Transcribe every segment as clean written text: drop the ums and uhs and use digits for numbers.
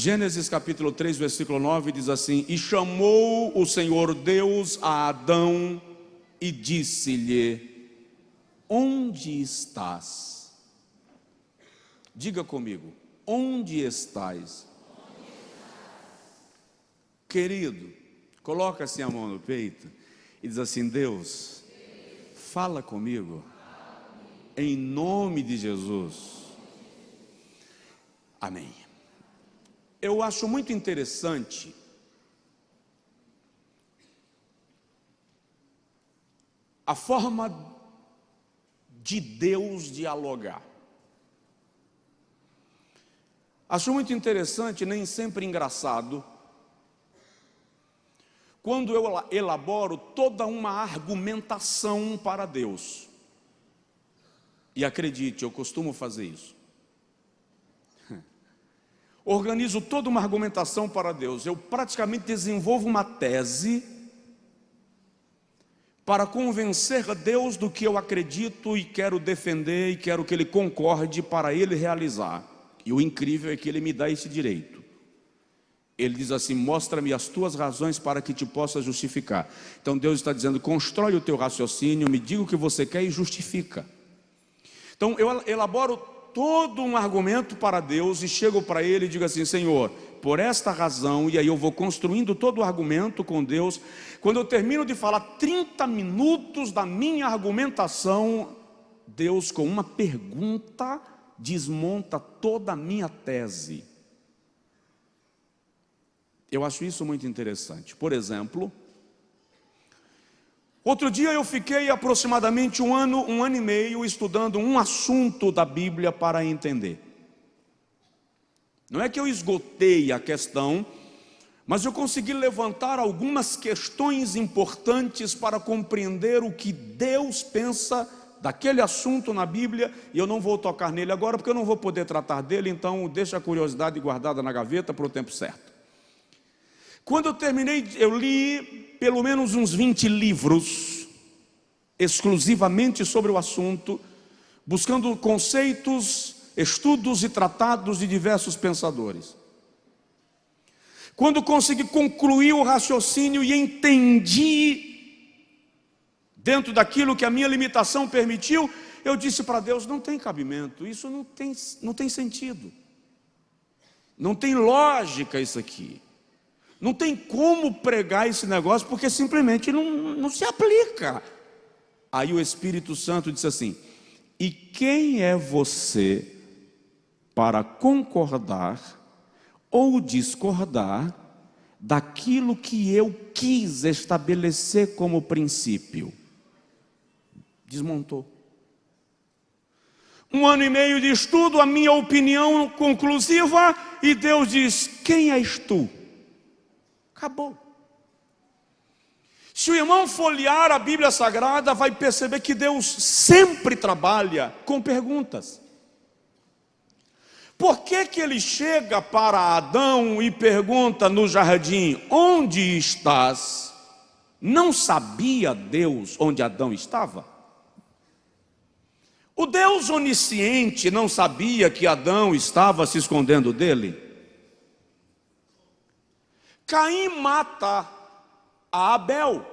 Gênesis capítulo 3, versículo 9 diz assim: E chamou o Senhor Deus a Adão e disse-lhe: onde estás? Diga comigo, onde estás? Querido, coloca assim a mão no peito e diz assim: Deus, fala comigo, em nome de Jesus. Amém. Eu acho muito interessante a forma de Deus dialogar. Acho muito interessante, nem sempre engraçado, quando eu elaboro toda uma argumentação para Deus. E acredite, eu costumo fazer isso. Organizo toda uma argumentação para Deus. Eu praticamente desenvolvo uma tese para convencer a Deus do que eu acredito e quero defender e quero que Ele concorde para Ele realizar. E o incrível é que Ele me dá esse direito. Ele diz assim: mostra-me as tuas razões para que te possa justificar. Então Deus está dizendo: constrói o teu raciocínio, me diga o que você quer e justifica. Então eu elaboro todo um argumento para Deus e chego para Ele e digo assim: Senhor, por esta razão, e aí eu vou construindo todo o argumento com Deus. Quando eu termino de falar 30 minutos da minha argumentação, Deus, com uma pergunta, desmonta toda a minha tese. Eu acho isso muito interessante. Por exemplo, outro dia eu fiquei aproximadamente um ano e meio estudando um assunto da Bíblia para entender. Não é que eu esgotei a questão, mas eu consegui levantar algumas questões importantes para compreender o que Deus pensa daquele assunto na Bíblia. E eu não vou tocar nele agora, porque eu não vou poder tratar dele, então deixa a curiosidade guardada na gaveta para o tempo certo. Quando eu terminei, eu li pelo menos uns 20 livros, exclusivamente sobre o assunto, buscando conceitos, estudos e tratados de diversos pensadores. Quando consegui concluir o raciocínio e entendi, dentro daquilo que a minha limitação permitiu, eu disse para Deus: não tem cabimento, isso não tem sentido, não tem lógica isso aqui. Não tem como pregar esse negócio, porque simplesmente não se aplica. Aí o Espírito Santo disse assim: e quem é você para concordar ou discordar daquilo que eu quis estabelecer como princípio? Desmontou. Um ano e meio de estudo, a minha opinião conclusiva, e Deus diz: quem és tu? Acabou. Se o irmão folhear a Bíblia Sagrada, vai perceber que Deus sempre trabalha com perguntas. Por que que ele chega para Adão e pergunta no jardim: onde estás? Não sabia Deus onde Adão estava? O Deus onisciente não sabia que Adão estava se escondendo dele? Caim mata a Abel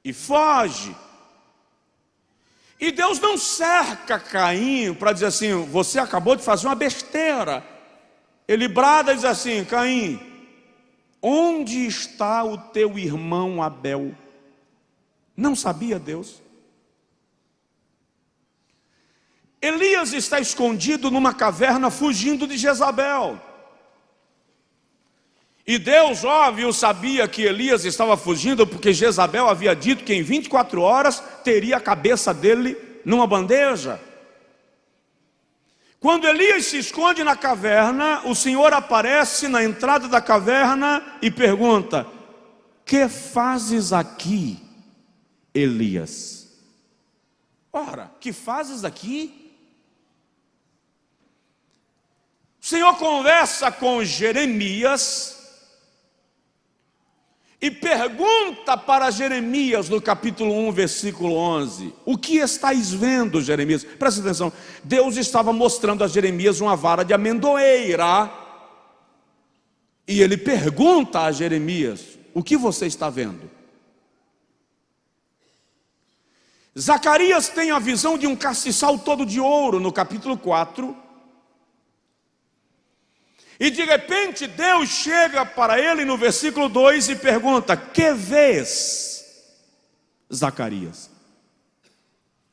e foge. E Deus não cerca Caim para dizer assim: você acabou de fazer uma besteira. Ele brada e diz assim: Caim, onde está o teu irmão Abel? Não sabia Deus? Elias está escondido numa caverna fugindo de Jezabel. E Deus, óbvio, sabia que Elias estava fugindo, porque Jezabel havia dito que em 24 horas teria a cabeça dele numa bandeja. Quando Elias se esconde na caverna, o Senhor aparece na entrada da caverna e pergunta: que fazes aqui, Elias? Ora, que fazes aqui? O Senhor conversa com Jeremias e pergunta para Jeremias no capítulo 1, versículo 11: o que estáis vendo, Jeremias? Presta atenção, Deus estava mostrando a Jeremias uma vara de amendoeira E ele pergunta a Jeremias: o que você está vendo? Zacarias tem a visão de um castiçal todo de ouro no capítulo 4. E de repente Deus chega para ele no versículo 2 e pergunta: que vês, Zacarias?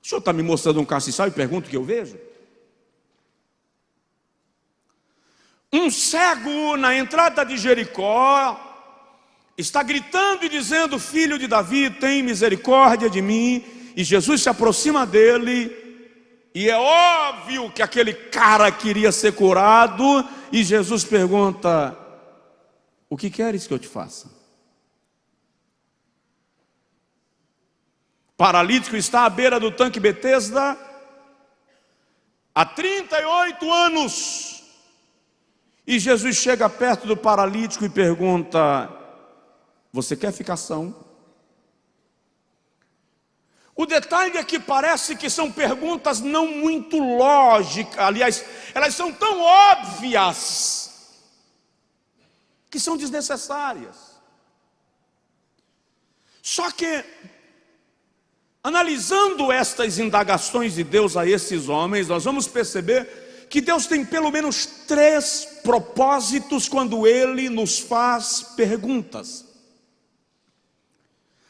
O senhor está me mostrando um castiçal e pergunta o que eu vejo? Um cego na entrada de Jericó está gritando e dizendo: filho de Davi, tem misericórdia de mim. E Jesus se aproxima dele, e é óbvio que aquele cara queria ser curado, e Jesus pergunta: o que queres que eu te faça? Paralítico está à beira do tanque Betesda há 38 anos. E Jesus chega perto do paralítico e pergunta: você quer ficar são? O detalhe é que parece que são perguntas não muito lógicas, aliás, elas são tão óbvias que são desnecessárias. Só que, analisando estas indagações de Deus a esses homens, nós vamos perceber que Deus tem pelo menos 3 propósitos quando Ele nos faz perguntas.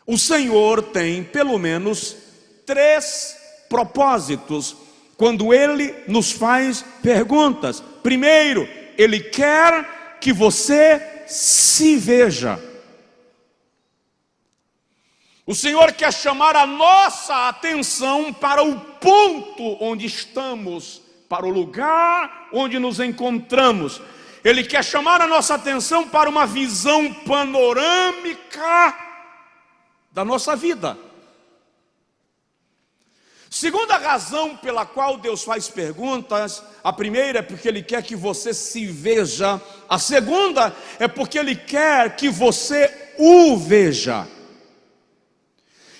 O Senhor tem pelo menos 3 propósitos quando Ele nos faz perguntas. Primeiro, Ele quer que você se veja. O Senhor quer chamar a nossa atenção para o ponto onde estamos, para o lugar onde nos encontramos. Ele quer chamar a nossa atenção para uma visão panorâmica da nossa vida. Segunda razão pela qual Deus faz perguntas: a primeira é porque Ele quer que você se veja. A segunda é porque Ele quer que você o veja.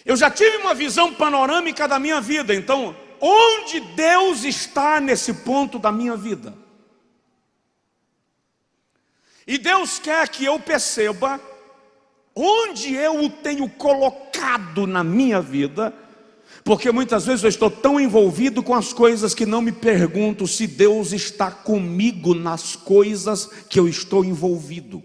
Eu já tive uma visão panorâmica da minha vida, então, onde Deus está nesse ponto da minha vida? E Deus quer que eu perceba onde eu o tenho colocado na minha vida, porque muitas vezes eu estou tão envolvido com as coisas que não me pergunto se Deus está comigo nas coisas que eu estou envolvido.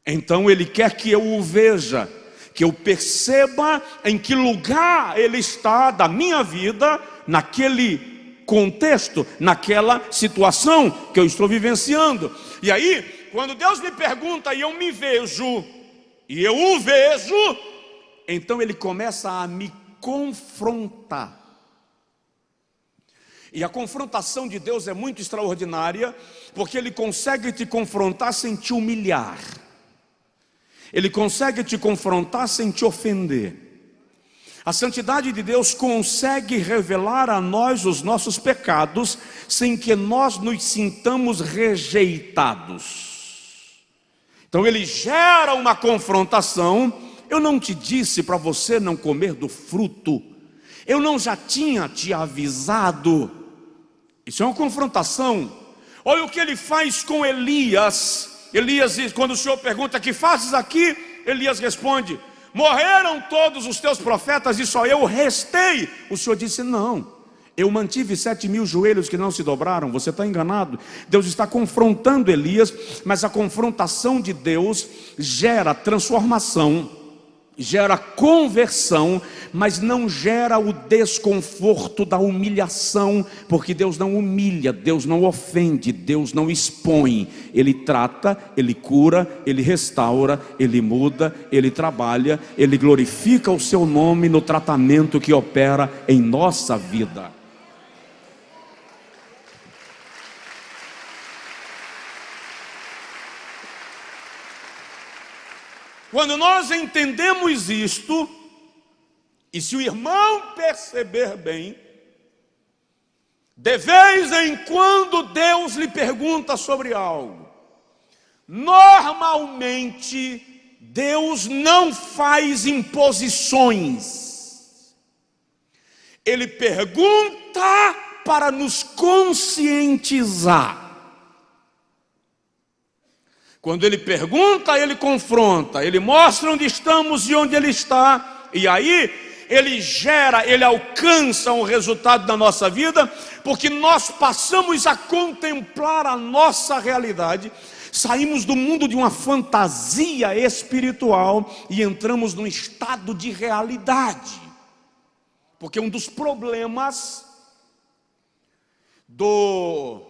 Então Ele quer que eu o veja, que eu perceba em que lugar Ele está da minha vida, naquele contexto, naquela situação que eu estou vivenciando. E aí, quando Deus me pergunta e eu me vejo, e eu o vejo, então Ele começa a me confrontar. E a confrontação de Deus é muito extraordinária, porque Ele consegue te confrontar sem te humilhar. Ele consegue te confrontar sem te ofender. A santidade de Deus consegue revelar a nós os nossos pecados sem que nós nos sintamos rejeitados. Então Ele gera uma confrontação. Eu não te disse para você não comer do fruto? Eu não já tinha te avisado? Isso é uma confrontação. Olha o que Ele faz com Elias. Elias, quando o Senhor pergunta: que fazes aqui? Elias responde: morreram todos os teus profetas e só eu restei. O Senhor disse: não, eu mantive 7.000 joelhos que não se dobraram. Você está enganado. Deus está confrontando Elias, mas a confrontação de Deus gera transformação, gera conversão, mas não gera o desconforto da humilhação, porque Deus não humilha, Deus não ofende, Deus não expõe. Ele trata, Ele cura, Ele restaura, Ele muda, Ele trabalha, Ele glorifica o seu nome no tratamento que opera em nossa vida. Quando nós entendemos isto, e se o irmão perceber bem, de vez em quando Deus lhe pergunta sobre algo, normalmente Deus não faz imposições. Ele pergunta para nos conscientizar. Quando ele pergunta, ele confronta, ele mostra onde estamos e onde ele está, e aí ele alcança um resultado na nossa vida, porque nós passamos a contemplar a nossa realidade, saímos do mundo de uma fantasia espiritual e entramos num estado de realidade. Porque um dos problemas do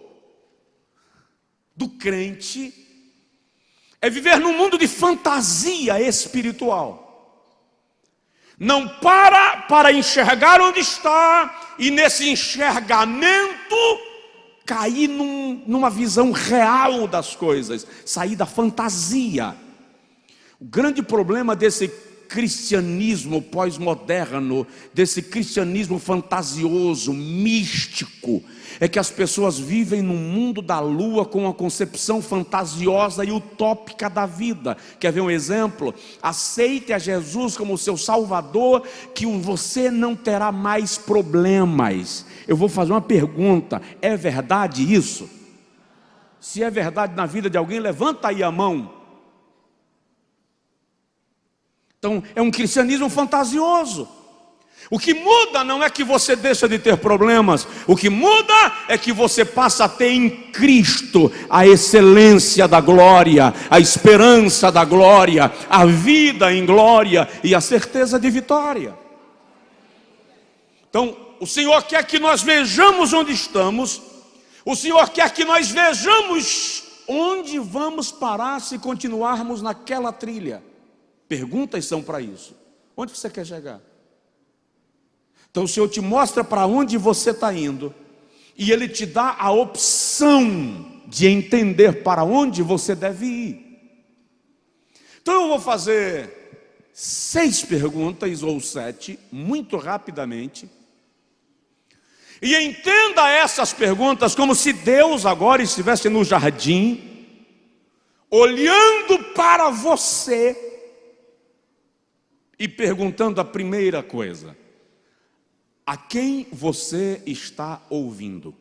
crente é viver num mundo de fantasia espiritual. Não para enxergar onde está, e nesse enxergamento cair numa visão real das coisas, sair da fantasia. O grande problema desse cristianismo pós-moderno, desse cristianismo fantasioso, místico, é que as pessoas vivem no mundo da lua com uma concepção fantasiosa e utópica da vida. Quer ver um exemplo? Aceite a Jesus como seu Salvador, que você não terá mais problemas. Eu vou fazer uma pergunta: é verdade isso? Se é verdade na vida de alguém, levanta aí a mão. Então, é um cristianismo fantasioso. O que muda não é que você deixa de ter problemas. O que muda é que você passa a ter em Cristo a excelência da glória, a esperança da glória, a vida em glória e a certeza de vitória. Então, o Senhor quer que nós vejamos onde estamos. O Senhor quer que nós vejamos onde vamos parar se continuarmos naquela trilha. Perguntas são para isso. Onde você quer chegar? Então o Senhor te mostra para onde você está indo, e Ele te dá a opção de entender para onde você deve ir. Então eu vou fazer 6 perguntas ou 7, muito rapidamente, e entenda essas perguntas como se Deus agora estivesse no jardim, olhando para você e perguntando a primeira coisa: a quem você está ouvindo?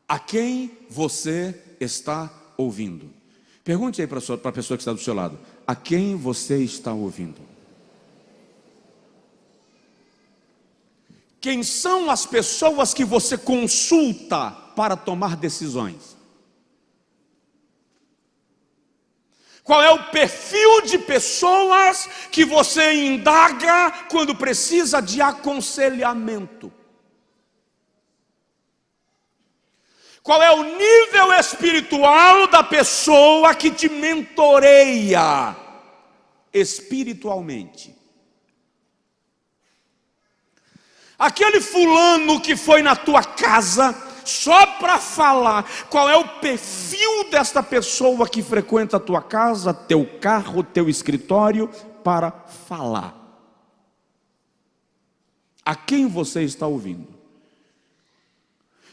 A quem você está ouvindo? Pergunte aí para a pessoa que está do seu lado: a quem você está ouvindo? Quem são as pessoas que você consulta para tomar decisões? Qual é o perfil de pessoas que você indaga quando precisa de aconselhamento? Qual é o nível espiritual da pessoa que te mentoreia espiritualmente? Aquele fulano que foi na tua casa só para falar, qual é o perfil desta pessoa que frequenta a tua casa, teu carro, teu escritório, para falar? A quem você está ouvindo?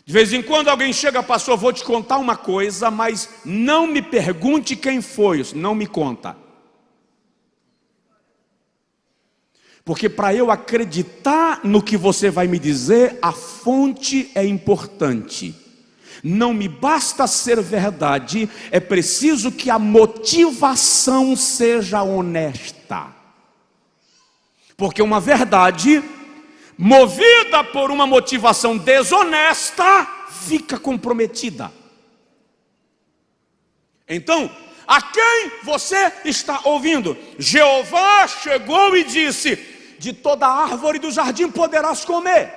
De vez em quando alguém chega: pastor, vou te contar uma coisa, mas não me pergunte quem foi, não me conta. Porque para eu acreditar no que você vai me dizer, a fonte é importante. Não me basta ser verdade, é preciso que a motivação seja honesta. Porque uma verdade movida por uma motivação desonesta fica comprometida. Então, a quem você está ouvindo? Jeová chegou e disse: de toda árvore do jardim poderás comer,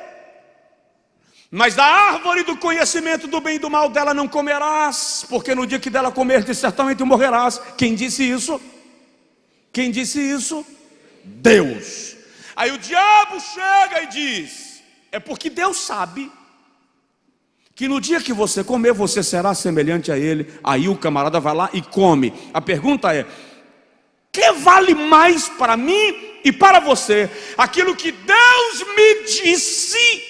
mas da árvore do conhecimento do bem e do mal dela não comerás, porque no dia que dela comerdes certamente morrerás. Quem disse isso? Quem disse isso? Deus. Aí o diabo chega e diz: é porque Deus sabe que no dia que você comer, você será semelhante a ele. Aí o camarada vai lá e come. A pergunta é: que vale mais para mim e para você? Aquilo que Deus me disse,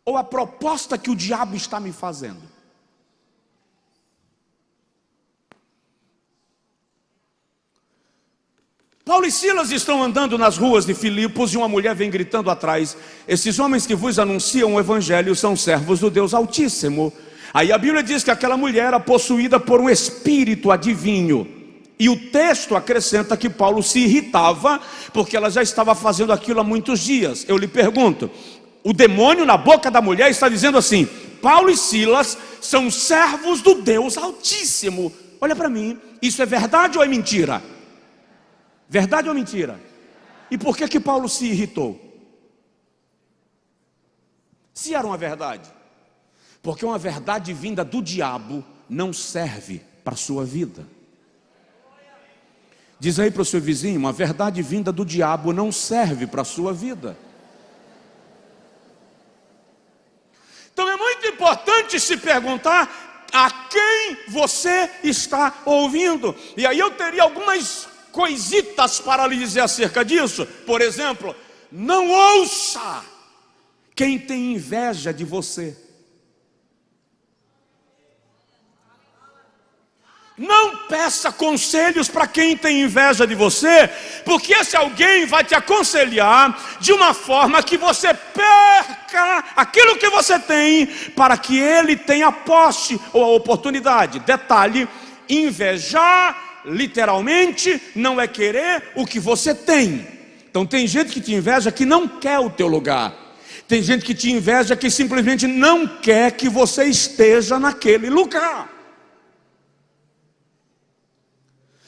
ou a proposta que o diabo está me fazendo? Paulo e Silas estão andando nas ruas de Filipos e uma mulher vem gritando atrás: esses homens que vos anunciam o evangelho são servos do Deus Altíssimo. Aí a Bíblia diz que aquela mulher era possuída por um espírito adivinho. E o texto acrescenta que Paulo se irritava, porque ela já estava fazendo aquilo há muitos dias. Eu lhe pergunto, o demônio na boca da mulher está dizendo assim: Paulo e Silas são servos do Deus Altíssimo. Olha para mim, isso é verdade ou é mentira? Verdade ou mentira? E por que Paulo se irritou? Se era uma verdade. Porque uma verdade vinda do diabo não serve para a sua vida. Diz aí para o seu vizinho, uma verdade vinda do diabo não serve para a sua vida. Então é muito importante se perguntar a quem você está ouvindo. E aí eu teria algumas coisitas para lhe dizer acerca disso. Por exemplo, não ouça quem tem inveja de você. Não peça conselhos para quem tem inveja de você, porque esse alguém vai te aconselhar de uma forma que você perca aquilo que você tem, para que ele tenha posse ou a oportunidade. Detalhe, invejar literalmente não é querer o que você tem. Então tem gente que te inveja que não quer o teu lugar. Tem gente que te inveja que simplesmente não quer que você esteja naquele lugar.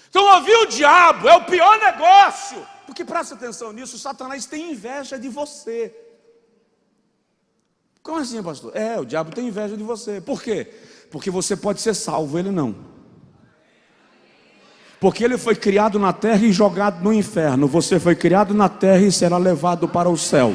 Então ouvir o diabo é o pior negócio, porque presta atenção nisso, Satanás tem inveja de você. Como assim, pastor? O diabo tem inveja de você. Por quê? Porque você pode ser salvo, ele não. Porque ele foi criado na terra e jogado no inferno. Você foi criado na terra e será levado para o céu.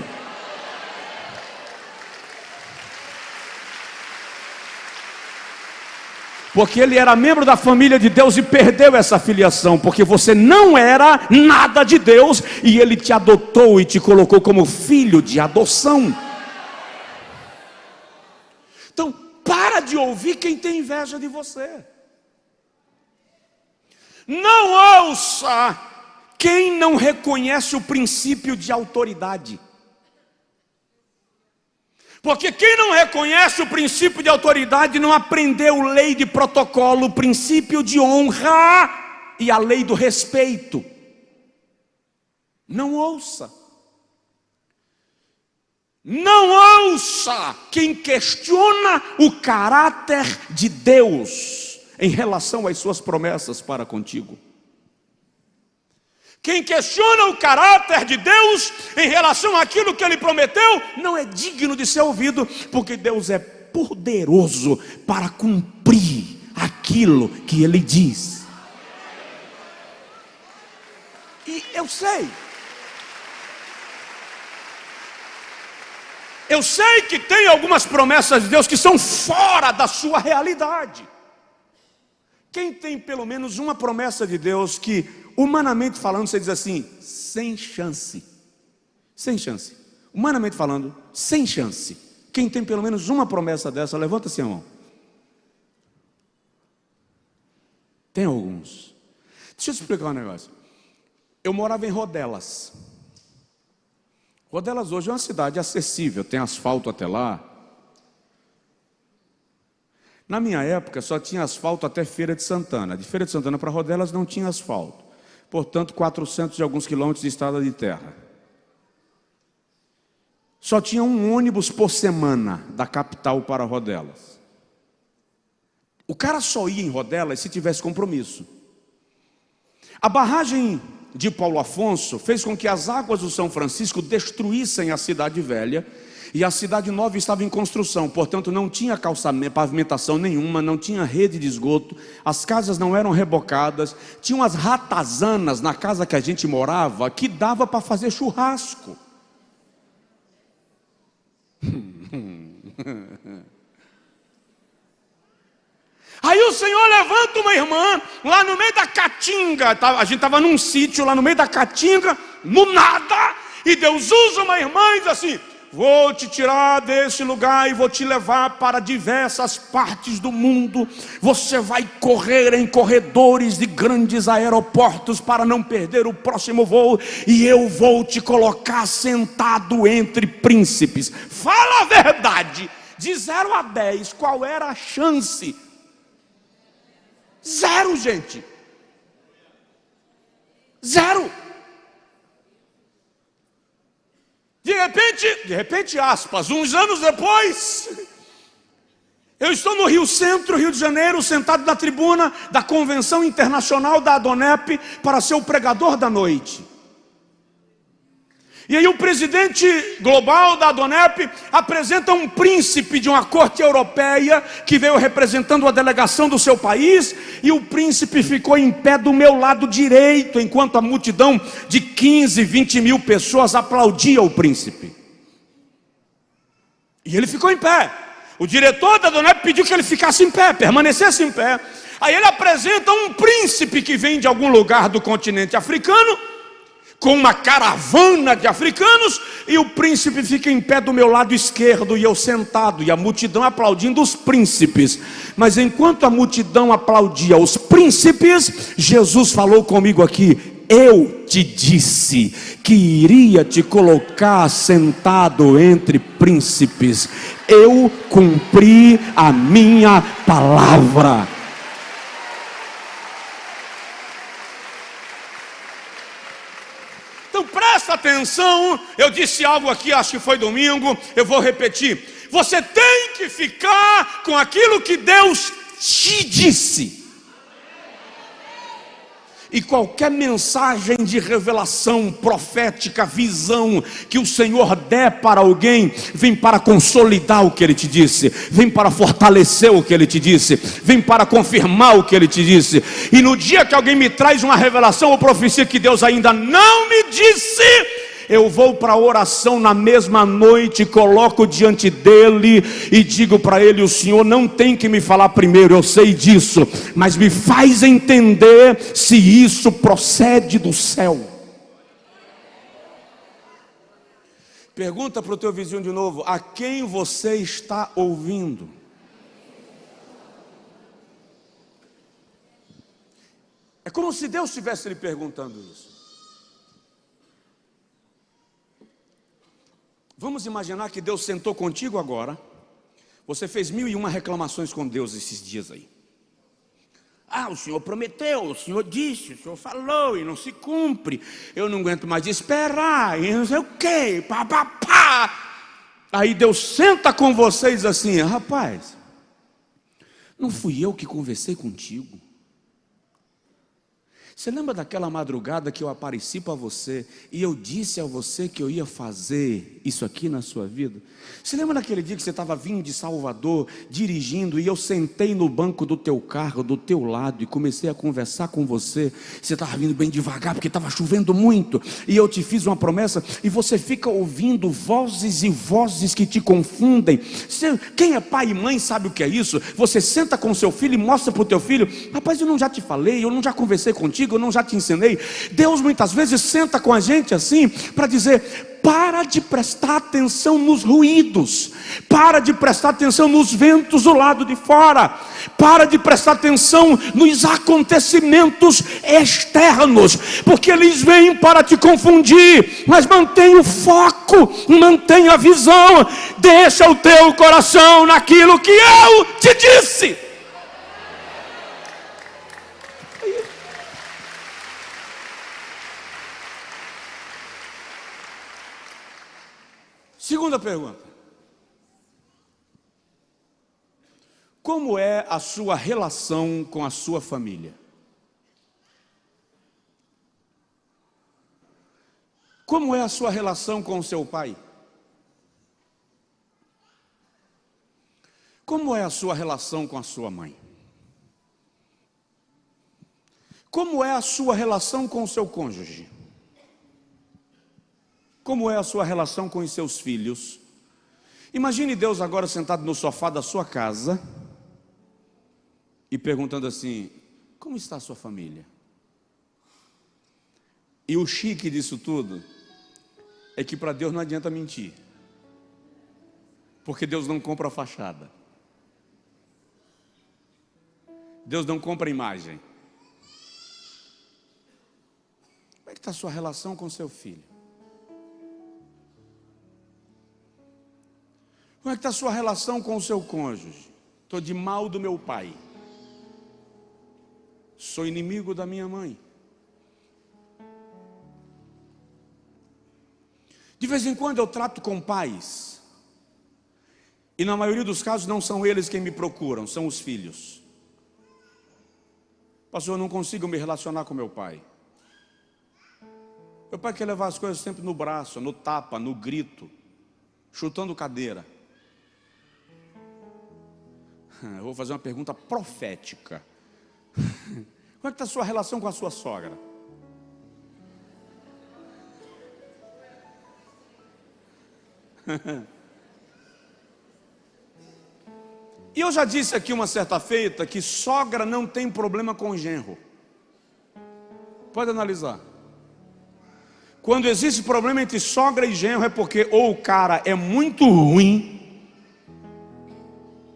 Porque ele era membro da família de Deus e perdeu essa filiação, porque você não era nada de Deus e ele te adotou e te colocou como filho de adoção. Então, para de ouvir quem tem inveja de você. Não ouça quem não reconhece o princípio de autoridade. Porque quem não reconhece o princípio de autoridade não aprendeu lei de protocolo, o princípio de honra e a lei do respeito. Não ouça. Não ouça quem questiona o caráter de Deus em relação às suas promessas para contigo. Quem questiona o caráter de Deus em relação àquilo que Ele prometeu, não é digno de ser ouvido, porque Deus é poderoso para cumprir aquilo que Ele diz. E eu sei que tem algumas promessas de Deus que são fora da sua realidade. Quem tem pelo menos uma promessa de Deus que, humanamente falando, você diz assim, sem chance. Sem chance. Humanamente falando, sem chance. Quem tem pelo menos uma promessa dessa, levanta assim a mão. Tem alguns. Deixa eu te explicar um negócio. Eu morava em Rodelas. Rodelas hoje é uma cidade acessível, tem asfalto até lá. Na minha época só tinha asfalto até Feira de Santana. De Feira de Santana para Rodelas não tinha asfalto. Portanto, 400 e alguns quilômetros de estrada de terra. Só tinha um ônibus por semana da capital para Rodelas. O cara só ia em Rodelas se tivesse compromisso. A barragem de Paulo Afonso fez com que as águas do São Francisco destruíssem a cidade velha, e a cidade nova estava em construção, portanto não tinha calçamento, pavimentação nenhuma, não tinha rede de esgoto, as casas não eram rebocadas, tinha umas ratazanas na casa que a gente morava, que dava para fazer churrasco. Aí o Senhor levanta uma irmã lá no meio da caatinga, a gente estava num sítio lá no meio da caatinga, no nada, e Deus usa uma irmã e diz assim: vou te tirar desse lugar e vou te levar para diversas partes do mundo. Você vai correr em corredores de grandes aeroportos para não perder o próximo voo, e eu vou te colocar sentado entre príncipes. Fala a verdade. De 0 a 10, qual era a chance? 0, gente. 0. De repente, aspas, uns anos depois, eu estou no Rio Centro, Rio de Janeiro, sentado na tribuna da Convenção Internacional da Adonep para ser o pregador da noite. E aí o presidente global da Adonep apresenta um príncipe de uma corte europeia que veio representando a delegação do seu país, e o príncipe ficou em pé do meu lado direito, enquanto a multidão de 15, 20 mil pessoas aplaudia o príncipe. E ele ficou em pé. O diretor da Adonep pediu que ele ficasse em pé, permanecesse em pé. Aí ele apresenta um príncipe que vem de algum lugar do continente africano, com uma caravana de africanos, e o príncipe fica em pé do meu lado esquerdo, e eu sentado, e a multidão aplaudindo os príncipes. Mas enquanto a multidão aplaudia os príncipes, Jesus falou comigo aqui: eu te disse que iria te colocar sentado entre príncipes. Eu cumpri a minha palavra. Então presta atenção, eu disse algo aqui, acho que foi domingo, eu vou repetir. Você tem que ficar com aquilo que Deus te disse. E qualquer mensagem de revelação profética, visão que o Senhor der para alguém, vem para consolidar o que Ele te disse, vem para fortalecer o que Ele te disse, vem para confirmar o que Ele te disse. E no dia que alguém me traz uma revelação ou profecia que Deus ainda não me disse, eu vou para a oração na mesma noite, coloco diante dele e digo para ele: o Senhor não tem que me falar primeiro, eu sei disso, mas me faz entender se isso procede do céu. Pergunta para o teu vizinho de novo: a quem você está ouvindo? É como se Deus estivesse lhe perguntando isso. Vamos imaginar que Deus sentou contigo agora. Você fez 1001 reclamações com Deus esses dias aí. Ah, o Senhor prometeu, o Senhor disse, o Senhor falou e não se cumpre. Eu não aguento mais esperar e não sei o quê, pá, pá, pá. Aí Deus senta com vocês assim: rapaz, não fui eu que conversei contigo? Você lembra daquela madrugada que eu apareci para você e eu disse a você que eu ia fazer isso aqui na sua vida? Você lembra daquele dia que você estava vindo de Salvador, dirigindo, e eu sentei no banco do teu carro, do teu lado, e comecei a conversar com você? Você estava vindo bem devagar porque estava chovendo muito, e eu te fiz uma promessa, e você fica ouvindo vozes e vozes que te confundem. Quem é pai e mãe sabe o que é isso? Você senta com seu filho e mostra para o teu filho: rapaz, eu não já te falei, eu não já conversei contigo, eu não já te ensinei? Deus muitas vezes senta com a gente assim para dizer: para de prestar atenção nos ruídos, para de prestar atenção nos ventos do lado de fora, para de prestar atenção nos acontecimentos externos, porque eles vêm para te confundir. Mas mantenha o foco, mantenha a visão, deixa o teu coração naquilo que eu te disse. Segunda pergunta: como é a sua relação com a sua família? Como é a sua relação com o seu pai? Como é a sua relação com a sua mãe? Como é a sua relação com o seu cônjuge? Como é a sua relação com os seus filhos? Imagine Deus agora sentado no sofá da sua casa e perguntando assim: como está a sua família? E o chique disso tudo é que para Deus não adianta mentir, porque Deus não compra fachada, Deus não compra imagem. Como é que está a sua relação com seu filho? Como é que está a sua relação com o seu cônjuge? Estou de mal do meu pai. Sou inimigo da minha mãe. De vez em quando eu trato com pais, e na maioria dos casos não são eles quem me procuram, são os filhos. Pastor, eu não consigo me relacionar com meu pai. Meu pai quer levar as coisas sempre no braço, no tapa, no grito, chutando cadeira. Eu vou fazer uma pergunta profética. Como é que está a sua relação com a sua sogra? E eu já disse aqui uma certa feita que sogra não tem problema com genro. Pode analisar. Quando existe problema entre sogra e genro é porque ou o cara é muito ruim,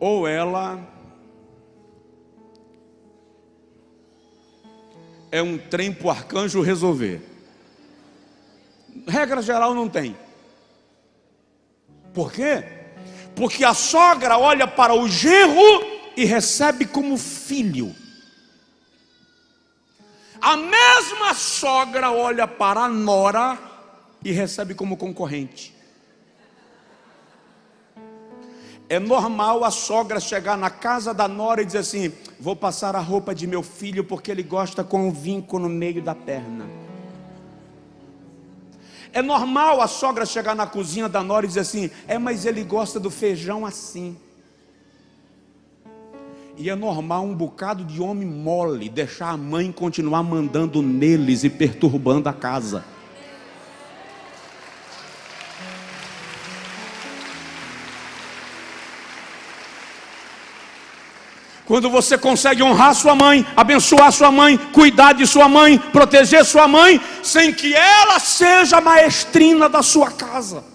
ou ela é um trem para o arcanjo resolver. Regra geral não tem. Por quê? Porque a sogra olha para o genro e recebe como filho. A mesma sogra olha para a nora e recebe como concorrente. É normal a sogra chegar na casa da nora e dizer assim: vou passar a roupa de meu filho porque ele gosta com o vinco no meio da perna. É normal a sogra chegar na cozinha da nora e dizer assim: mas ele gosta do feijão assim. E é normal um bocado de homem mole deixar a mãe continuar mandando neles e perturbando a casa. Quando você consegue honrar sua mãe, abençoar sua mãe, cuidar de sua mãe, proteger sua mãe, sem que ela seja a maestrina da sua casa.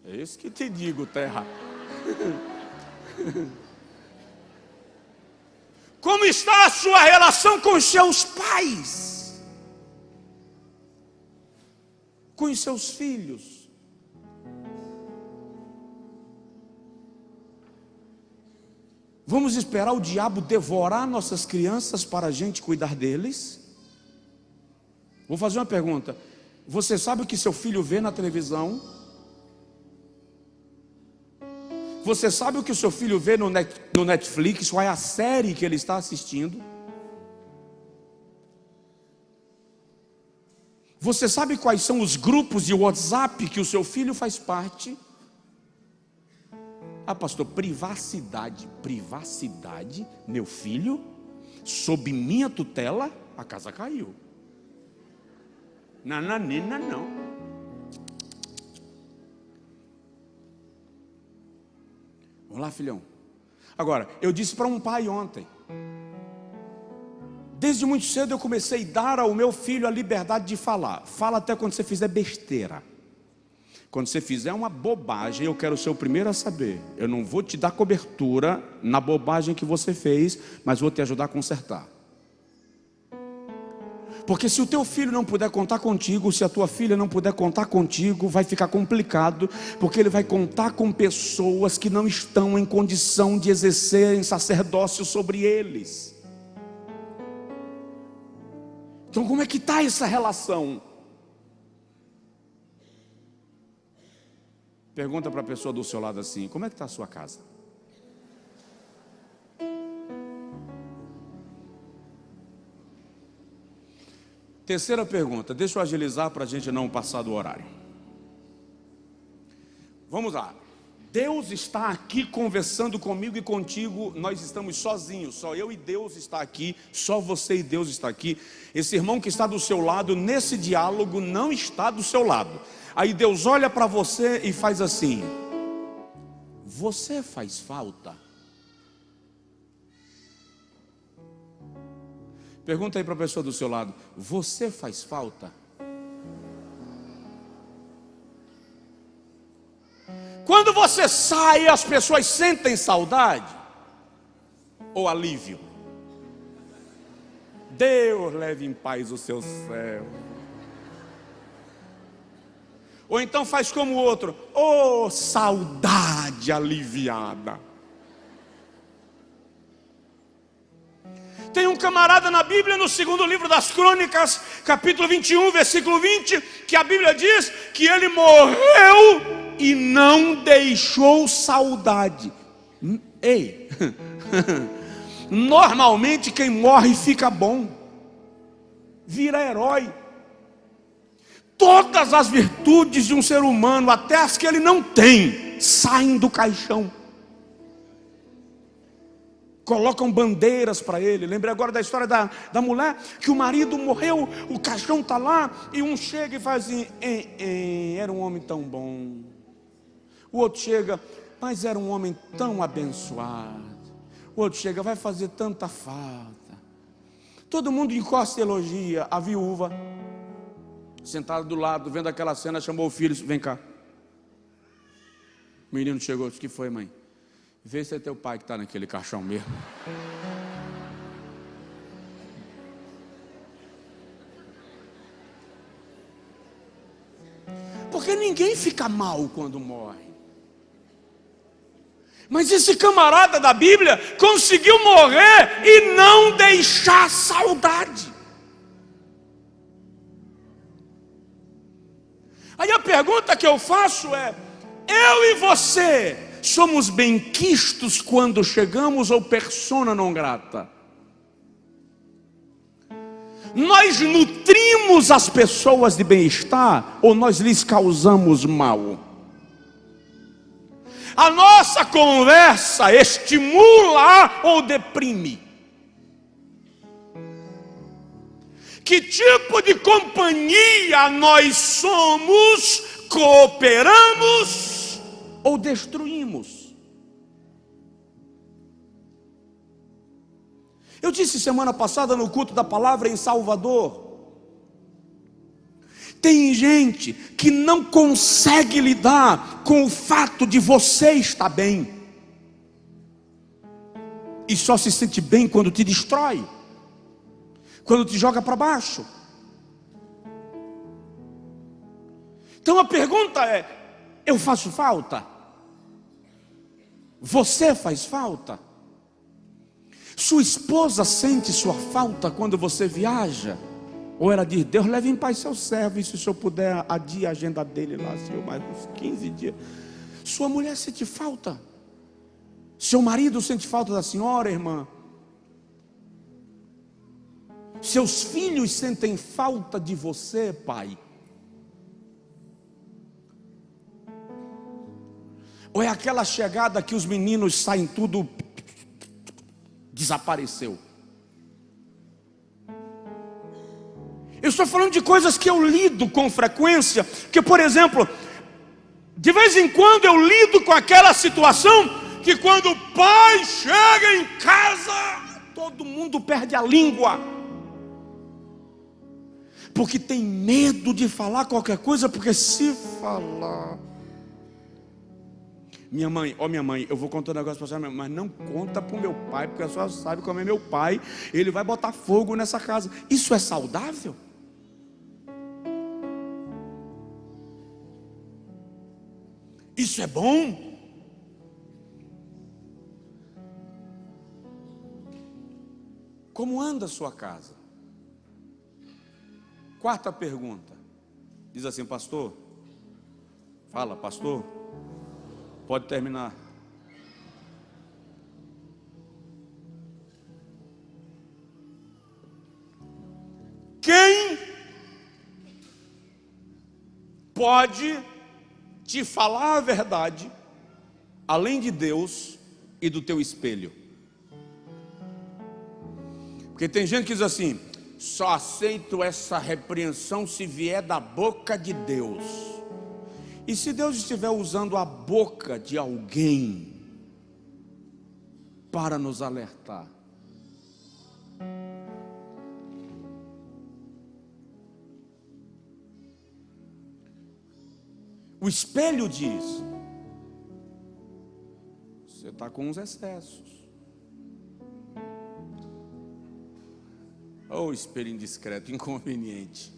É isso que te digo, terra. Como está a sua relação com os seus pais? Com os seus filhos? Vamos esperar o diabo devorar nossas crianças para a gente cuidar deles? Vou fazer uma pergunta. Você sabe o que seu filho vê na televisão? Você sabe o que o seu filho vê no Netflix? Qual é a série que ele está assistindo? Você sabe quais são os grupos de WhatsApp que o seu filho faz parte? Ah, pastor, privacidade, meu filho, sob minha tutela, a casa caiu. Nananina não. Vamos lá, filhão. Agora, eu disse para um pai ontem, desde muito cedo eu comecei a dar ao meu filho a liberdade de falar. Fala até quando você fizer besteira. Quando você fizer uma bobagem, eu quero ser o primeiro a saber. Eu não vou te dar cobertura na bobagem que você fez, mas vou te ajudar a consertar. Porque se o teu filho não puder contar contigo, se a tua filha não puder contar contigo, vai ficar complicado, porque ele vai contar com pessoas que não estão em condição de exercerem sacerdócio sobre eles. Então como é que está essa relação? Pergunta para a pessoa do seu lado assim: como é que está a sua casa? Terceira pergunta, deixa eu agilizar para a gente não passar do horário. Vamos lá. Deus está aqui conversando comigo e contigo. Nós estamos sozinhos, só eu e Deus está aqui, só você e Deus está aqui. Esse irmão que está do seu lado, nesse diálogo, não está do seu lado. Aí Deus olha para você e faz assim: você faz falta? Pergunta aí para a pessoa do seu lado: você faz falta? Quando você sai, as pessoas sentem saudade ou alívio? Deus leve em paz o seu céu. Ou então faz como o outro: oh, saudade aliviada. Tem um camarada na Bíblia, no segundo livro das Crônicas, capítulo 21, versículo 20, que a Bíblia diz que ele morreu e não deixou saudade. Ei, normalmente quem morre fica bom, vira herói. Todas as virtudes de um ser humano, até as que ele não tem, saem do caixão. Colocam bandeiras para ele. Lembrei agora da história da mulher, que o marido morreu, o caixão está lá, e um chega e faz assim: era um homem tão bom. O outro chega: mas era um homem tão abençoado. O outro chega: vai fazer tanta falta. Todo mundo encosta e elogia. A viúva, sentada do lado, vendo aquela cena, chamou o filho e disse: vem cá. O menino chegou e disse: o que foi, mãe? Vê se é teu pai que está naquele caixão mesmo. Porque ninguém fica mal quando morre. Mas esse camarada da Bíblia conseguiu morrer e não deixar saudade. Aí a pergunta que eu faço é: eu e você somos benquistos quando chegamos ou persona não grata? Nós nutrimos as pessoas de bem-estar ou nós lhes causamos mal? A nossa conversa estimula ou deprime? Que tipo de companhia nós somos? Cooperamos ou destruímos? Eu disse semana passada no culto da palavra em Salvador, tem gente que não consegue lidar com o fato de você estar bem, e só se sente bem quando te destrói, quando te joga para baixo. Então a pergunta é: eu faço falta? Você faz falta? Sua esposa sente sua falta quando você viaja? Ou ela diz: Deus leve em paz seu servo, e se o senhor puder adiar a agenda dele lá, senhor, mais uns 15 dias. Sua mulher sente falta? Seu marido sente falta da senhora, irmã? Seus filhos sentem falta de você, pai? Ou é aquela chegada que os meninos saem tudo, desapareceu? Eu estou falando de coisas que eu lido com frequência, que, por exemplo, de vez em quando eu lido com aquela situação que quando o pai chega em casa, todo mundo perde a língua, porque tem medo de falar qualquer coisa, porque se falar... Minha mãe, eu vou contar um negócio para você, mas não conta para o meu pai, porque a senhora sabe como é meu pai, ele vai botar fogo nessa casa. Isso é saudável? Isso é bom? Como anda a sua casa? Quarta pergunta, diz assim: pastor, fala, pastor, pode terminar. Quem pode te falar a verdade, além de Deus e do teu espelho? Porque tem gente que diz assim: só aceito essa repreensão se vier da boca de Deus. E se Deus estiver usando a boca de alguém para nos alertar? O espelho diz: você está com uns excessos. Oh, espelho indiscreto, inconveniente.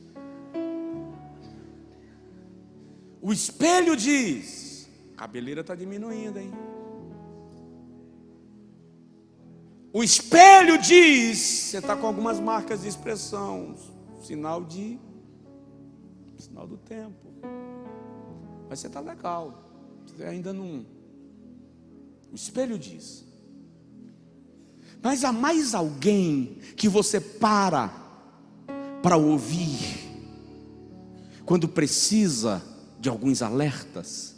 O espelho diz: a cabeleira está diminuindo, hein? O espelho diz: você está com algumas marcas de expressão, sinal do tempo. Mas você está legal, você ainda não. O espelho diz. Mas há mais alguém que você para ouvir quando precisa de alguns alertas.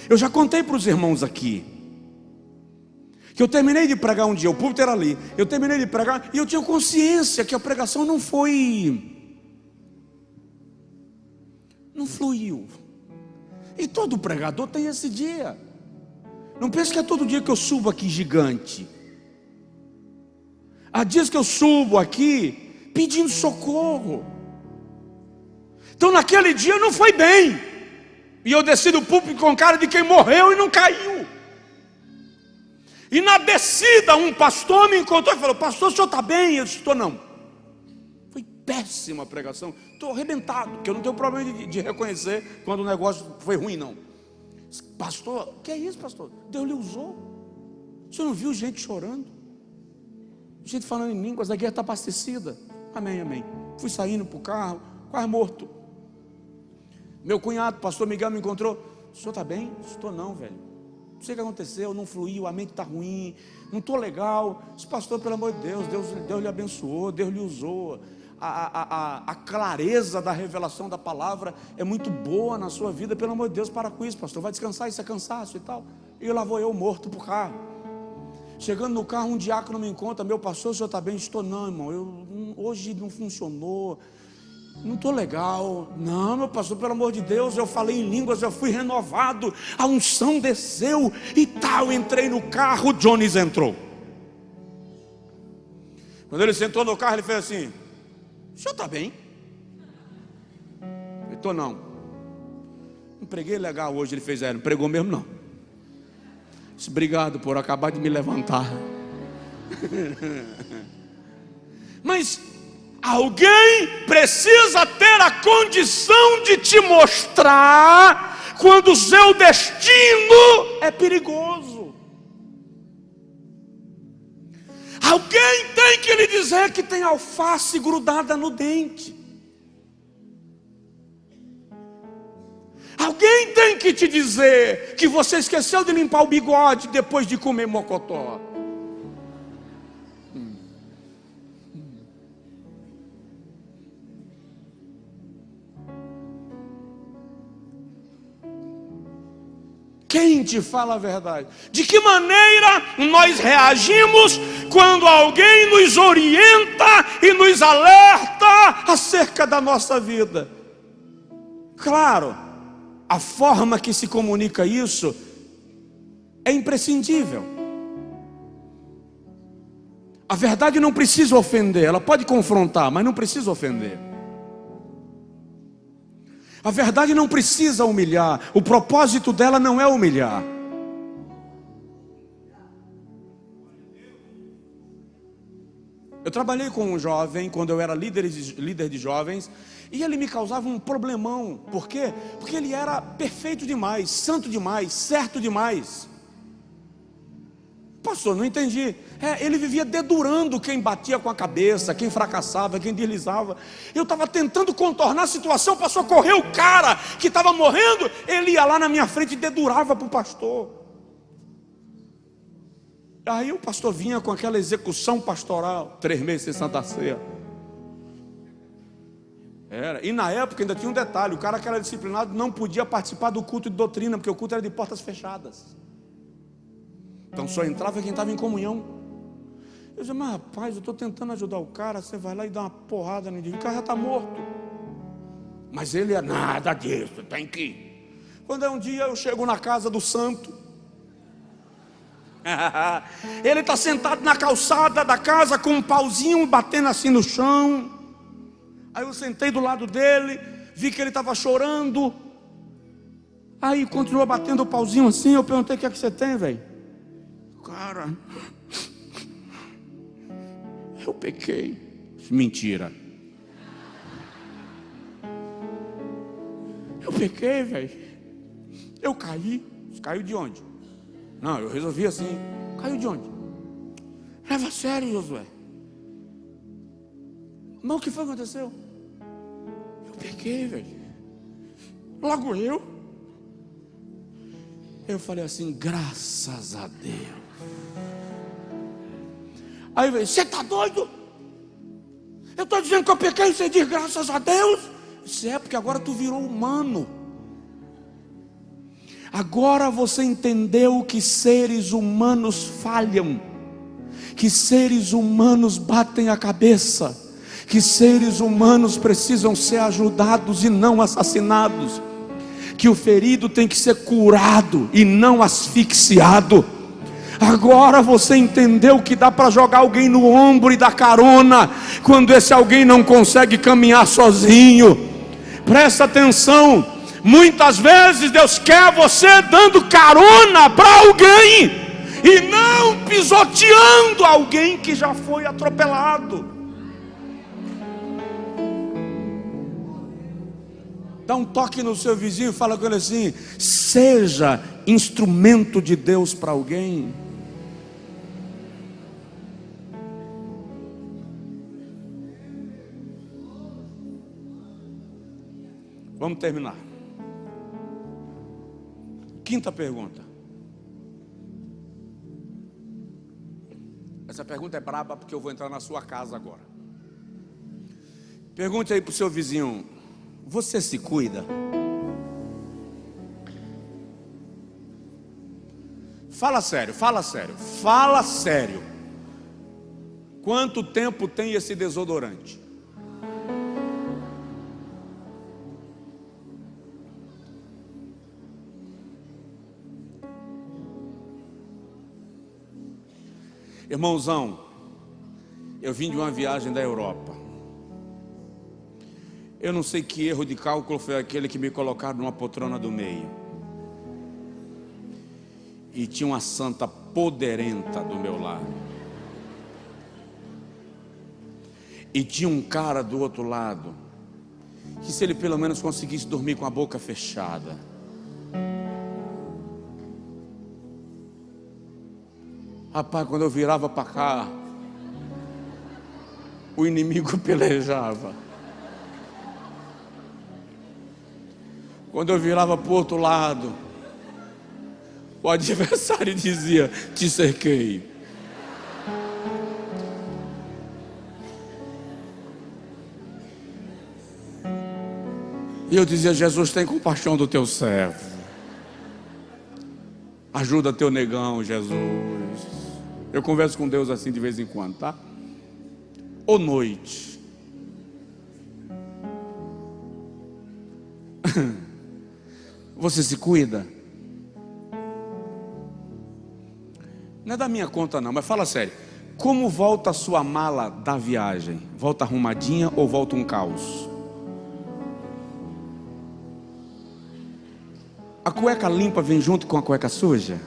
Eu já contei para os irmãos aqui que eu terminei de pregar um dia, o púlpito era ali, eu terminei de pregar e eu tinha consciência que a pregação não fluiu. E todo pregador tem esse dia. Não pense que é todo dia que eu subo aqui gigante. Há dias que eu subo aqui pedindo socorro. Então naquele dia não foi bem. E eu desci do púlpito com cara de quem morreu e não caiu. E na descida um pastor me encontrou e falou: pastor, o senhor está bem? Eu disse: estou não. Foi péssima a pregação. Estou arrebentado, porque eu não tenho problema de reconhecer quando o negócio foi ruim, não. Pastor, que é isso, pastor? Deus lhe usou. O senhor não viu gente chorando? Gente falando em línguas, a guerra está abastecida. Amém, amém. Fui saindo para o carro, quase morto. Meu cunhado, pastor Miguel, me encontrou: o senhor está bem? Estou não, velho. Não sei o que aconteceu, não fluiu, a mente está ruim, não estou legal. Esse pastor, pelo amor de Deus, Deus lhe abençoou, Deus lhe usou. A clareza da revelação da palavra é muito boa na sua vida. Pelo amor de Deus, para com isso, pastor, vai descansar, isso é cansaço e tal. E lá vou eu morto para o carro. Chegando no carro, um diácono me encontra: meu pastor, o senhor está bem? Estou não, irmão, hoje não funcionou, não estou legal. Não, meu pastor, pelo amor de Deus, eu falei em línguas, eu fui renovado, a unção desceu e tal. Entrei no carro, Jones entrou. Quando ele sentou no carro, ele fez assim: o senhor está bem? Eu estou não. Não preguei legal hoje. Ele fez: não pregou mesmo não. Disse: obrigado por acabar de me levantar. Mas alguém precisa ter a condição de te mostrar quando o seu destino é perigoso. Alguém tem que lhe dizer que tem alface grudada no dente. Alguém tem que te dizer que você esqueceu de limpar o bigode depois de comer mocotó. Quem te fala a verdade? De que maneira nós reagimos quando alguém nos orienta e nos alerta acerca da nossa vida? Claro, a forma que se comunica isso é imprescindível. A verdade não precisa ofender, ela pode confrontar, mas não precisa ofender. A verdade não precisa humilhar, o propósito dela não é humilhar. Eu trabalhei com um jovem quando eu era líder de jovens, e ele me causava um problemão. Por quê? Porque ele era perfeito demais, santo demais, certo demais. Pastor, não entendi. Ele vivia dedurando quem batia com a cabeça, quem fracassava, quem deslizava. Eu estava tentando contornar a situação para socorrer o cara que estava morrendo. Ele ia lá na minha frente e dedurava para o pastor. Aí o pastor vinha com aquela execução pastoral, 3 meses sem Santa Ceia. E na época ainda tinha um detalhe: o cara que era disciplinado não podia participar do culto de doutrina, porque o culto era de portas fechadas. Então só entrava quem estava em comunhão. Eu disse: mas rapaz, eu estou tentando ajudar o cara, você vai lá e dá uma porrada no indivíduo, o cara já está morto. Mas ele é nada disso, tem que ir. Quando um dia eu chego na casa do santo, ele está sentado na calçada da casa com um pauzinho batendo assim no chão. Aí eu sentei do lado dele, vi que ele estava chorando. Aí continuou batendo o pauzinho assim. Eu perguntei: o que é que você tem, velho? Cara, eu pequei. Mentira. pequei, velho. Eu caí. Caiu de onde? Não, eu resolvi assim. Caiu de onde? Leva a sério, Josué. Mas o que foi que aconteceu? Eu pequei, velho. Logo eu. Eu falei assim, graças a Deus. Aí veio, você está doido? Eu estou dizendo que eu pequei e você diz graças a Deus? Isso é porque agora tu virou humano. Agora você entendeu que seres humanos falham, que seres humanos batem a cabeça, que seres humanos precisam ser ajudados e não assassinados, que o ferido tem que ser curado e não asfixiado. Agora você entendeu que dá para jogar alguém no ombro e dar carona, quando esse alguém não consegue caminhar sozinho. Presta atenção. Muitas vezes Deus quer você dando carona para alguém e não pisoteando alguém que já foi atropelado. Dá um toque no seu vizinho e fala com ele assim: seja instrumento de Deus para alguém. Vamos terminar. Quinta pergunta. Essa pergunta é braba porque eu vou entrar na sua casa agora. Pergunte aí para o seu vizinho: você se cuida? Fala sério, fala sério, fala sério. Quanto tempo tem esse desodorante? Irmãozão, eu vim de uma viagem da Europa. Eu não sei que erro de cálculo foi aquele que me colocaram numa poltrona do meio. E tinha uma santa poderenta do meu lado. E tinha um cara do outro lado, que se ele pelo menos conseguisse dormir com a boca fechada. Rapaz, quando eu virava para cá, o inimigo pelejava. Quando eu virava para o outro lado, o adversário dizia: te cerquei. E eu dizia: Jesus, tem compaixão do teu servo. Ajuda teu negão, Jesus. Eu converso com Deus assim de vez em quando, tá? Ou noite. Você se cuida? Não é da minha conta não, mas fala sério. Como volta a sua mala da viagem? Volta arrumadinha ou volta um caos? A cueca limpa vem junto com a cueca suja?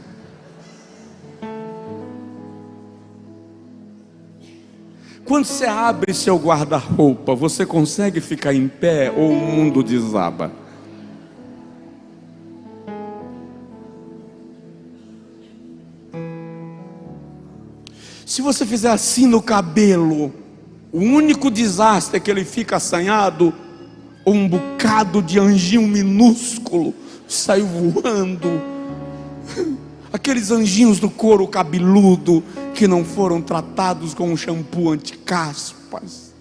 Quando você abre seu guarda-roupa, você consegue ficar em pé ou o mundo desaba? Se você fizer assim no cabelo, o único desastre é que ele fica assanhado, ou um bocado de anjinho minúsculo saiu voando. Aqueles anjinhos do couro cabeludo que não foram tratados com um shampoo anti-caspas.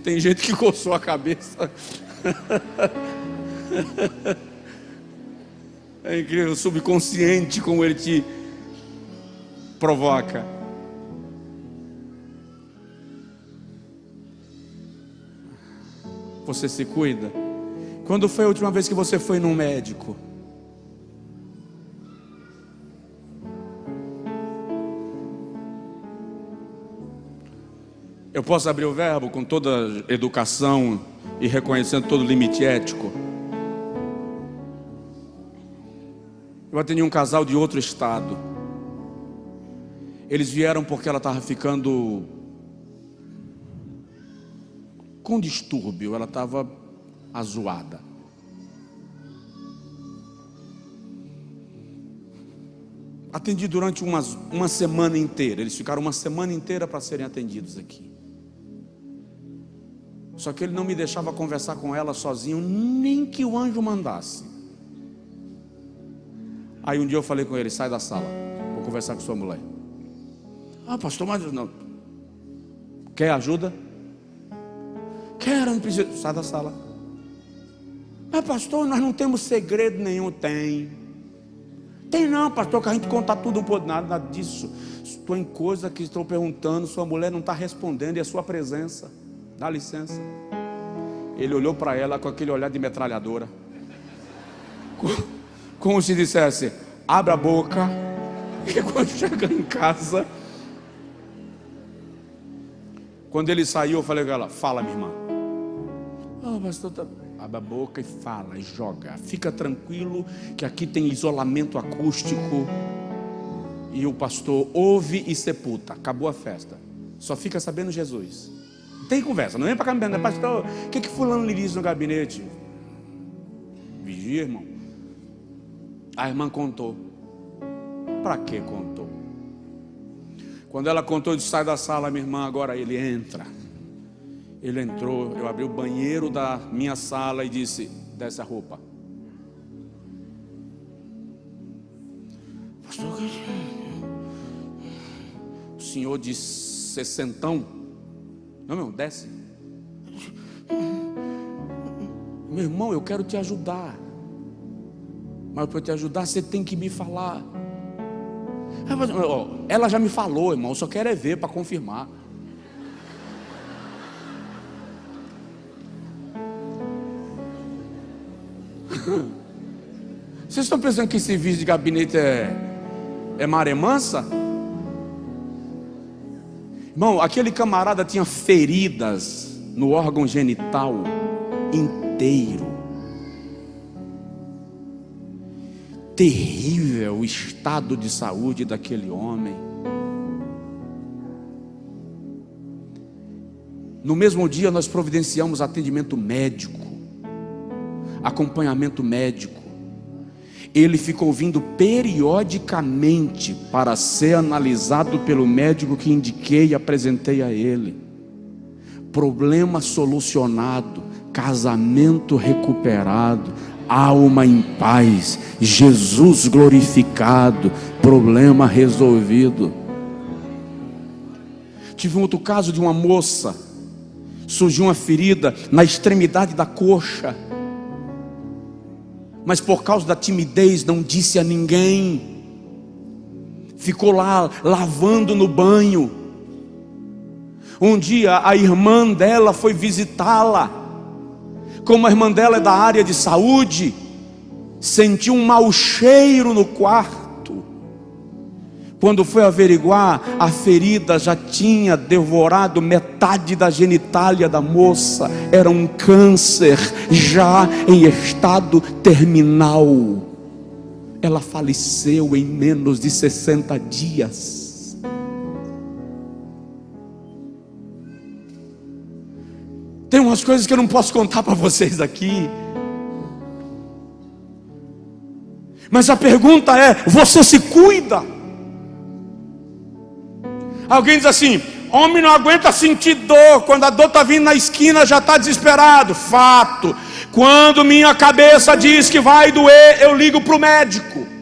Tem gente que coçou a cabeça. É incrível, o subconsciente como ele te provoca. Você se cuida? Quando foi a última vez que você foi num médico? Eu posso abrir o verbo com toda educação e reconhecendo todo o limite ético. Eu atendi um casal de outro estado. Eles vieram porque ela estava ficando com distúrbio, ela estava azoada. Atendi durante uma semana inteira. Eles ficaram uma semana inteira para serem atendidos aqui. Só que ele não me deixava conversar com ela sozinho, nem que o anjo mandasse. Aí um dia eu falei com ele: sai da sala, vou conversar com sua mulher. Ah, pastor, mas não. Quer ajuda? Quero, não preciso. Sai da sala. Mas pastor, nós não temos segredo nenhum. Tem não, pastor, que a gente conta tudo um pouco. Nada disso. Estou em coisa que estou perguntando, sua mulher não está respondendo, e a sua presença. Dá licença. Ele olhou para ela com aquele olhar de metralhadora, como se dissesse: abre a boca. E quando chega em casa, quando ele saiu, eu falei com ela: fala, minha irmã. Ah, pastor, abre a boca e fala, e joga. Fica tranquilo que aqui tem isolamento acústico. E o pastor ouve e sepulta. Acabou a festa. Só fica sabendo Jesus. Não tem conversa, não vem para cá me perguntar: pastor, o que fulano lhe disse no gabinete? Vigia, irmão. A irmã contou. Para que contou? Quando ela contou, eu disse: sai da sala, minha irmã. Agora ele entra. Ele entrou, eu abri o banheiro da minha sala e disse: desce a roupa. Pastor, o senhor de 60. Não, meu, desce. Meu irmão, eu quero te ajudar. Mas para te ajudar, você tem que me falar. Ela já me falou, irmão, eu só quero é ver para confirmar. Vocês estão pensando que esse serviço de gabinete é maré mansa? Irmão, aquele camarada tinha feridas no órgão genital inteiro. Terrível o estado de saúde daquele homem. No mesmo dia nós providenciamos atendimento médico, acompanhamento médico. Ele ficou vindo periodicamente para ser analisado pelo médico que indiquei e apresentei a ele. Problema solucionado, casamento recuperado, alma em paz, Jesus glorificado, problema resolvido. Tive um outro caso de uma moça, surgiu uma ferida na extremidade da coxa, mas por causa da timidez não disse a ninguém, ficou lá lavando no banho. Um dia a irmã dela foi visitá-la. Como a irmã dela é da área de saúde, sentiu um mau cheiro no quarto. Quando foi averiguar, a ferida já tinha devorado metade da genitália da moça. Era um câncer já em estado terminal. Ela faleceu em menos de 60 dias. Tem umas coisas que eu não posso contar para vocês aqui. Mas a pergunta é: você se cuida? Alguém diz assim: homem não aguenta sentir dor, quando a dor está vindo na esquina já está desesperado. Fato. Quando minha cabeça diz que vai doer, eu ligo para o médico.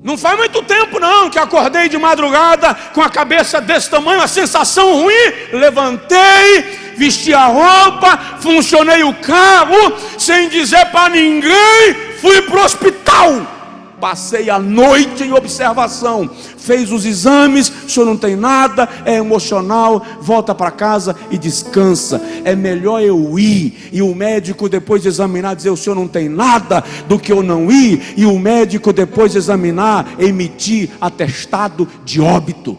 Não faz muito tempo não que acordei de madrugada com a cabeça desse tamanho, a sensação ruim. Levantei, vesti a roupa, funcionei o carro, sem dizer para ninguém, fui para o hospital. Passei a noite em observação, fez os exames, o senhor não tem nada, é emocional, volta para casa e descansa. É melhor eu ir e o médico depois de examinar dizer: o senhor não tem nada, do que eu não ir e o médico depois de examinar emitir atestado de óbito.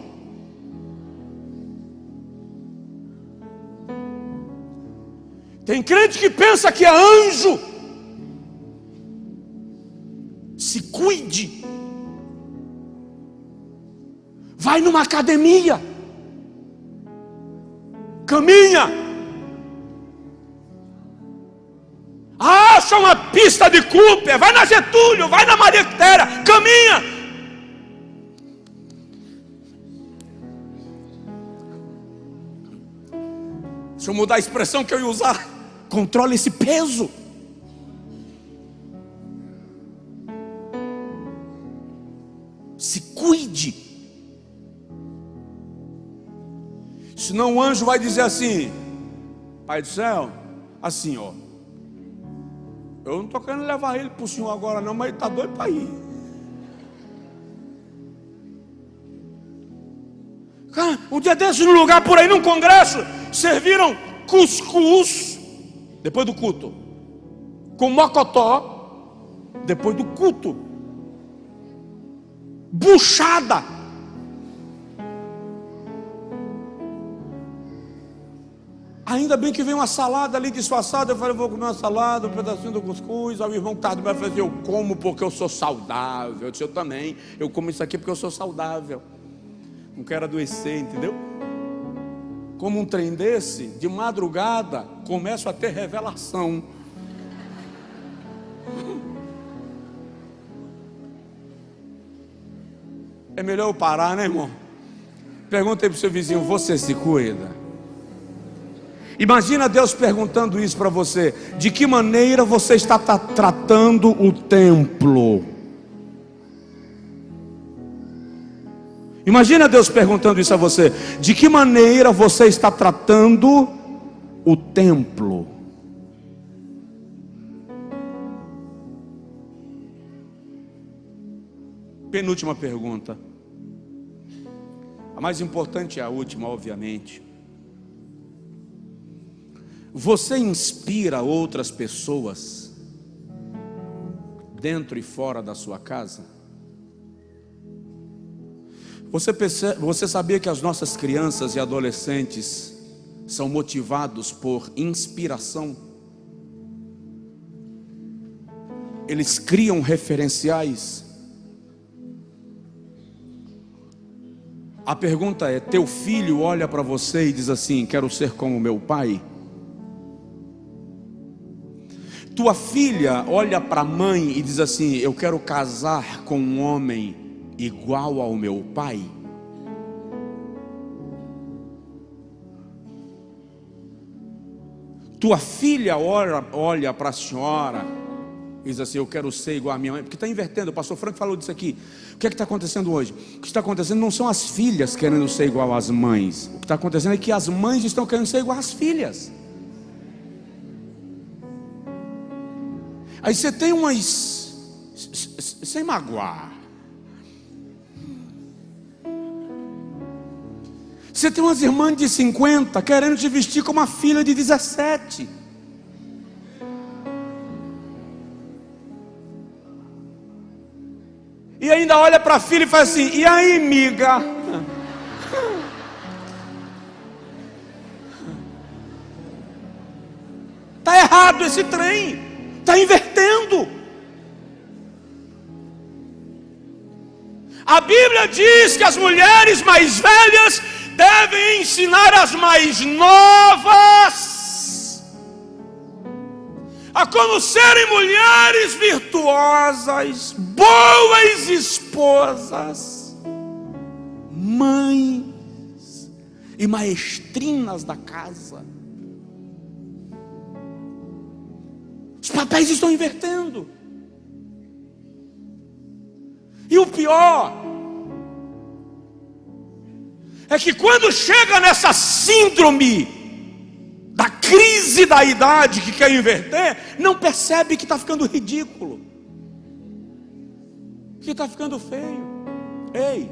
Tem crente que pensa que é anjo. Se cuide. Vai numa academia, caminha, acha Acha uma pista de Cooper, vai na Getúlio, vai na Maria Quitéria, caminha. Deixa eu mudar a expressão que eu ia usar. Controle esse peso. Se cuide. Senão o anjo vai dizer assim: Pai do céu, assim ó, eu não estou querendo levar ele para o senhor agora não, mas ele está doido para ir. Cara, um dia desses, num lugar por aí, num congresso, serviram cuscuz depois do culto, com mocotó depois do culto, buchada. Ainda bem que veio uma salada ali disfarçada. Eu falei, vou comer uma salada, um pedacinho do cuscuz. Aí o irmão que estava do meu falou assim, eu como porque eu sou saudável. Eu disse, eu também, eu como isso aqui porque eu sou saudável, não quero adoecer, entendeu? Como um trem desse, de madrugada, começo a ter revelação. É melhor eu parar, né, irmão? Pergunta aí para o seu vizinho, você se cuida? Imagina Deus perguntando isso para você: de que maneira você está tratando o templo? Imagina Deus perguntando isso a você: de que maneira você está tratando o templo? Penúltima pergunta, a mais importante é a última, obviamente. Você inspira outras pessoas dentro e fora da sua casa? Você sabia que as nossas crianças e adolescentes são motivados por inspiração? Eles criam referenciais. A pergunta é: teu filho olha para você e diz assim, quero ser como meu pai? Tua filha olha para a mãe e diz assim, eu quero casar com um homem igual ao meu pai? Tua filha olha para a senhora e diz assim, eu quero ser igual à minha mãe? Porque está invertendo, o pastor Franco falou disso aqui. O que é que está acontecendo hoje? O que está acontecendo não são as filhas querendo ser igual às mães. O que está acontecendo é que as mães estão querendo ser igual às filhas. Aí você tem umas, sem magoar, você tem umas irmãs de 50 querendo te vestir como uma filha de 17. E ainda olha para a filha e faz assim, e aí, miga? Está errado esse trem. Está invertendo. A Bíblia diz que as mulheres mais velhas devem ensinar as mais novas a como serem mulheres virtuosas, boas esposas, mães e maestrinas da casa. Os papéis estão invertendo. E o pior é que quando chega nessa síndrome da crise da idade que quer inverter, não percebe que está ficando ridículo, que está ficando feio. Ei,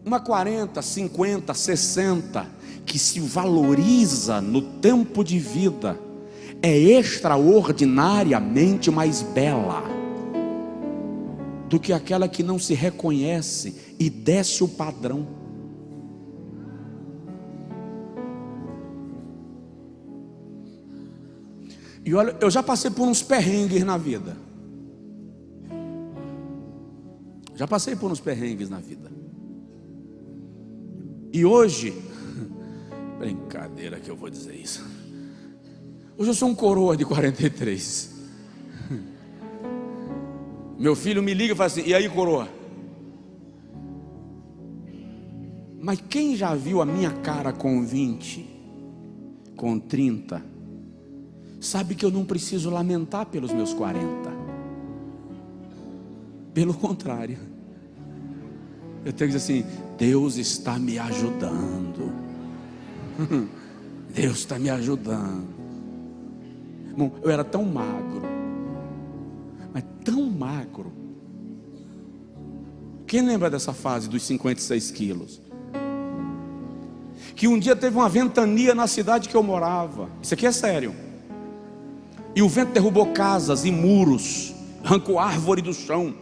uma 40, 50, 60 que se valoriza no tempo de vida é extraordinariamente mais bela do que aquela que não se reconhece e desce o padrão. E olha, eu já passei por uns perrengues na vida. Já passei por uns perrengues na vida. E hoje, brincadeira que eu vou dizer isso. Hoje eu sou um coroa de 43. Meu filho me liga e fala assim: e aí, coroa? Mas quem já viu a minha cara com 20, com 30, sabe que eu não preciso lamentar pelos meus 40. Pelo contrário, eu tenho que dizer assim: Deus está me ajudando. Deus está me ajudando. Bom, eu era tão magro, mas tão magro. Quem lembra dessa fase dos 56 quilos? Que um dia teve uma ventania na cidade que eu morava. Isso aqui é sério. E o vento derrubou casas e muros, arrancou árvore do chão.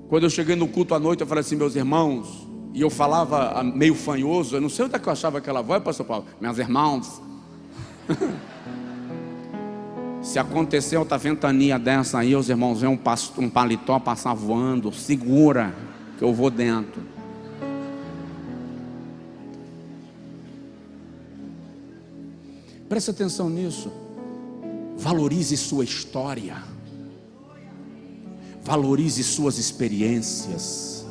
Quando eu cheguei no culto à noite, eu falei assim: meus irmãos, e eu falava meio fanhoso, eu não sei onde é que eu achava aquela voz, pastor Paulo, meus irmãos. Se acontecer outra ventania dessa aí, os irmãos veem um paletó passar voando, segura que eu vou dentro. Preste atenção nisso. Valorize sua história. Valorize suas experiências.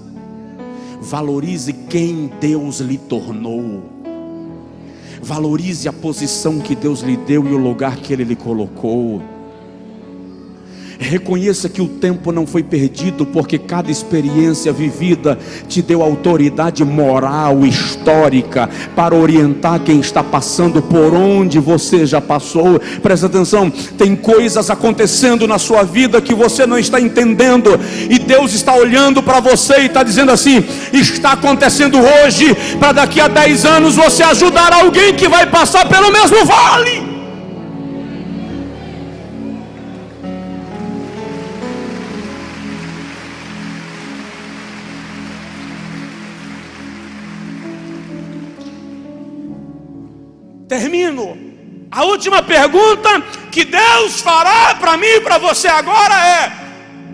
Valorize quem Deus lhe tornou. Valorize a posição que Deus lhe deu e o lugar que Ele lhe colocou. Reconheça que o tempo não foi perdido, porque cada experiência vivida te deu autoridade moral, histórica, para orientar quem está passando por onde você já passou. Presta atenção, tem coisas acontecendo na sua vida que você não está entendendo, e Deus está olhando para você e está dizendo assim: está acontecendo hoje, para daqui a 10 anos você ajudar alguém que vai passar pelo mesmo vale. Termino. A última pergunta que Deus fará para mim e para você agora é: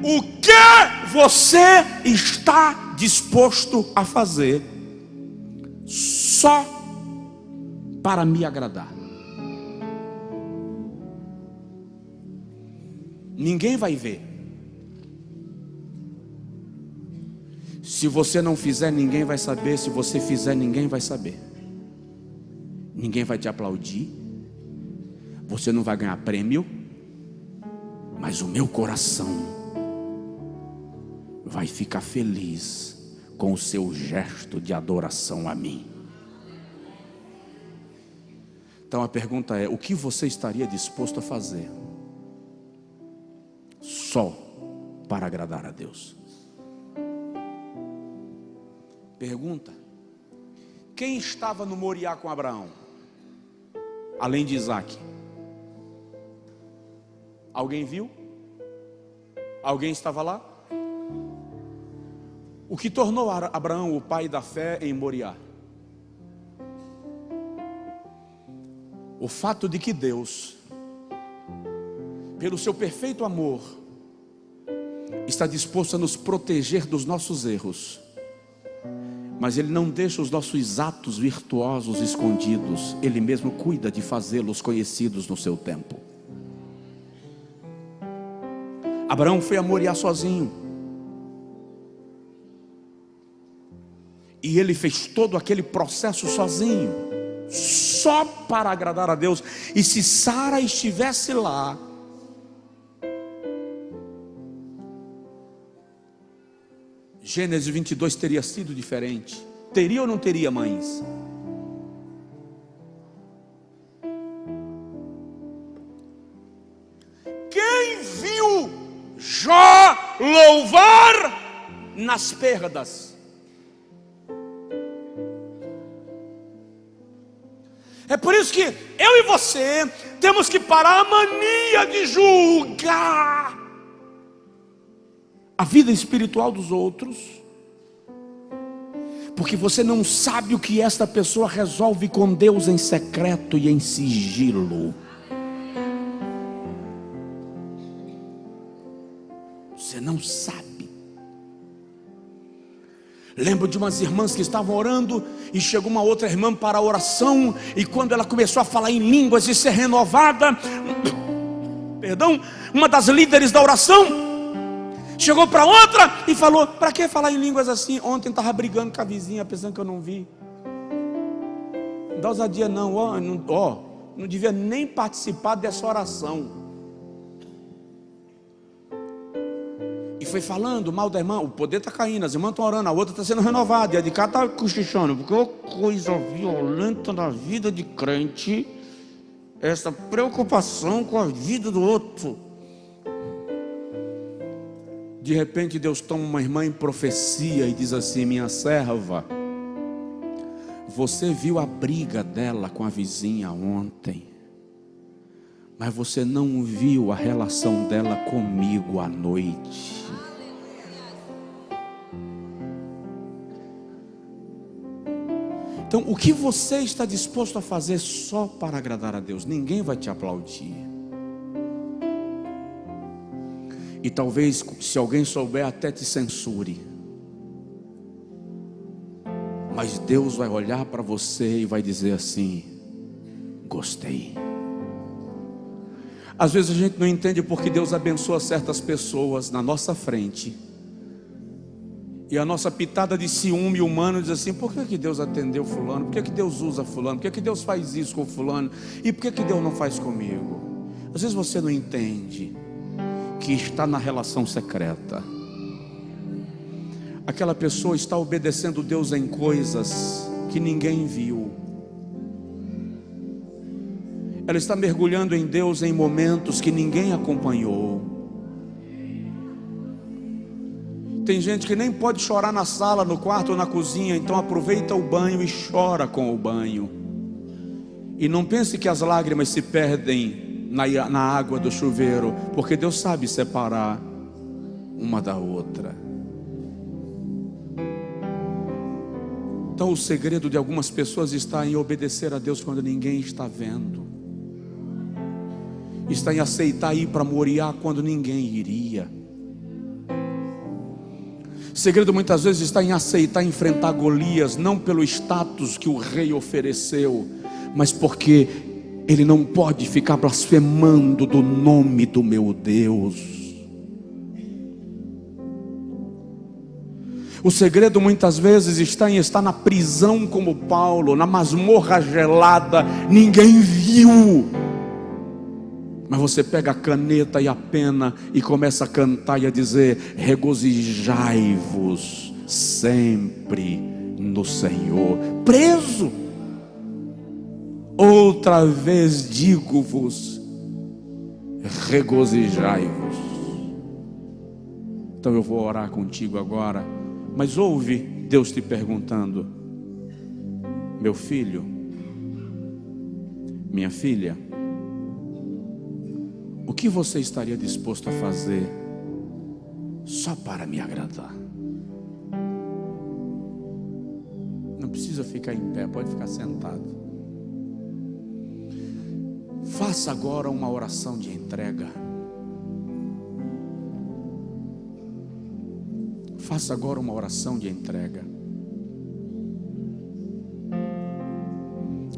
o que você está disposto a fazer só para me agradar? Ninguém vai ver. Se você não fizer, ninguém vai saber. Se você fizer, ninguém vai saber. Ninguém vai te aplaudir, você não vai ganhar prêmio, mas o meu coração vai ficar feliz com o seu gesto de adoração a mim. Então a pergunta é: o que você estaria disposto a fazer só para agradar a Deus? Pergunta: quem estava no Moriá com Abraão? Além de Isaac, alguém viu? Alguém estava lá? O que tornou Abraão o pai da fé em Moriá? O fato de que Deus, pelo seu perfeito amor, está disposto a nos proteger dos nossos erros, mas Ele não deixa os nossos atos virtuosos escondidos. Ele mesmo cuida de fazê-los conhecidos no seu tempo. Abraão foi a Moriá sozinho, e ele fez todo aquele processo sozinho, só para agradar a Deus. E se Sara estivesse lá, Gênesis 22 teria sido diferente. Teria ou não teria, mães? Quem viu Jó louvar nas perdas? É por isso que eu e você temos que parar a mania de julgar a vida espiritual dos outros, porque você não sabe o que esta pessoa resolve com Deus em secreto e em sigilo. Você não sabe. Lembro de umas irmãs que estavam orando e chegou uma outra irmã para a oração, e quando ela começou a falar em línguas e ser renovada, perdão, uma das líderes da oração chegou para outra e falou: para que falar em línguas assim? Ontem estava brigando com a vizinha, pensando que eu não vi. Não dá ousadia não, não devia nem participar dessa oração. E foi falando mal da irmã, o poder está caindo, as irmãs estão orando, a outra está sendo renovada, e a de cá está cochichando, porque uma coisa violenta na vida de crente, essa preocupação com a vida do outro. De repente Deus toma uma irmã em profecia e diz assim: minha serva, você viu a briga dela com a vizinha ontem, mas você não viu a relação dela comigo à noite. Então, o que você está disposto a fazer só para agradar a Deus? Ninguém vai te aplaudir. E talvez, se alguém souber, até te censure. Mas Deus vai olhar para você e vai dizer assim: gostei. Às vezes a gente não entende porque Deus abençoa certas pessoas na nossa frente, e a nossa pitada de ciúme humano diz assim: por que Deus atendeu fulano? Por que Deus usa fulano? Por que Deus faz isso com fulano? E por que Deus não faz comigo? Às vezes você não entende que está na relação secreta. Aquela pessoa está obedecendo Deus em coisas que ninguém viu. Ela está mergulhando em Deus em momentos que ninguém acompanhou. Tem gente que nem pode chorar na sala, no quarto ou na cozinha, então aproveita o banho e chora com o banho. E não pense que as lágrimas se perdem na água do chuveiro, porque Deus sabe separar uma da outra. Então o segredo de algumas pessoas está em obedecer a Deus quando ninguém está vendo. Está em aceitar ir para Moriá quando ninguém iria. O segredo muitas vezes está em aceitar enfrentar Golias, não pelo status que o rei ofereceu, mas porque ele não pode ficar blasfemando do nome do meu Deus. O segredo muitas vezes está em estar na prisão como Paulo, na masmorra gelada, ninguém viu. Mas você pega a caneta e a pena e começa a cantar e a dizer: regozijai-vos sempre no Senhor. Preso, outra vez digo-vos, regozijai-vos. Então eu vou orar contigo agora, mas ouve Deus te perguntando: meu filho, minha filha, o que você estaria disposto a fazer só para me agradar? Não precisa ficar em pé, pode ficar sentado. Faça agora uma oração de entrega. Faça agora uma oração de entrega.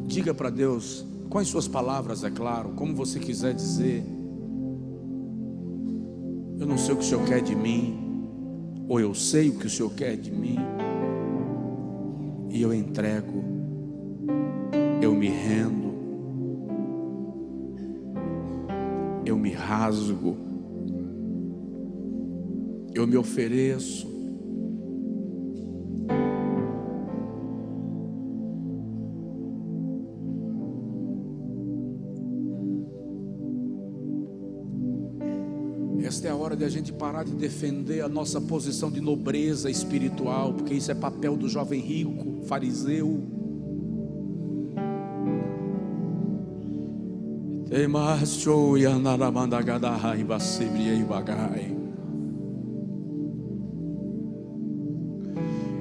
Diga para Deus, com as suas palavras, é claro, como você quiser dizer: eu não sei o que o Senhor quer de mim, ou eu sei o que o Senhor quer de mim, e eu entrego, eu me rendo, eu me rasgo, eu me ofereço. Esta é a hora de a gente parar de defender a nossa posição de nobreza espiritual, porque isso é papel do jovem rico, fariseu.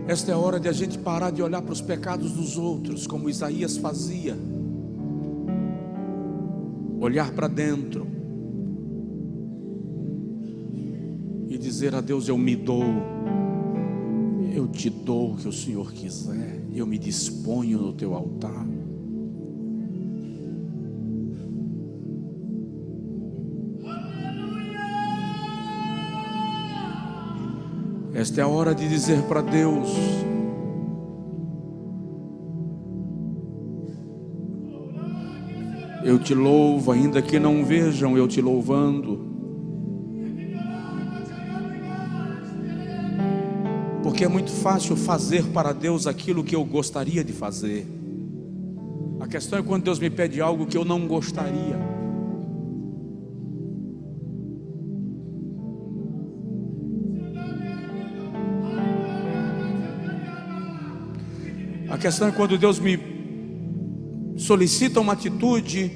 Esta é a hora de a gente parar de olhar para os pecados dos outros, como Isaías fazia. Olhar para dentro e dizer a Deus: eu me dou, Eu te dou o que o Senhor quiser, eu me disponho no teu altar. Esta é a hora de dizer para Deus: eu te louvo, ainda que não vejam eu te louvando. Porque é muito fácil fazer para Deus aquilo que eu gostaria de fazer. A questão é quando Deus me pede algo que eu não gostaria. A questão é quando Deus me solicita uma atitude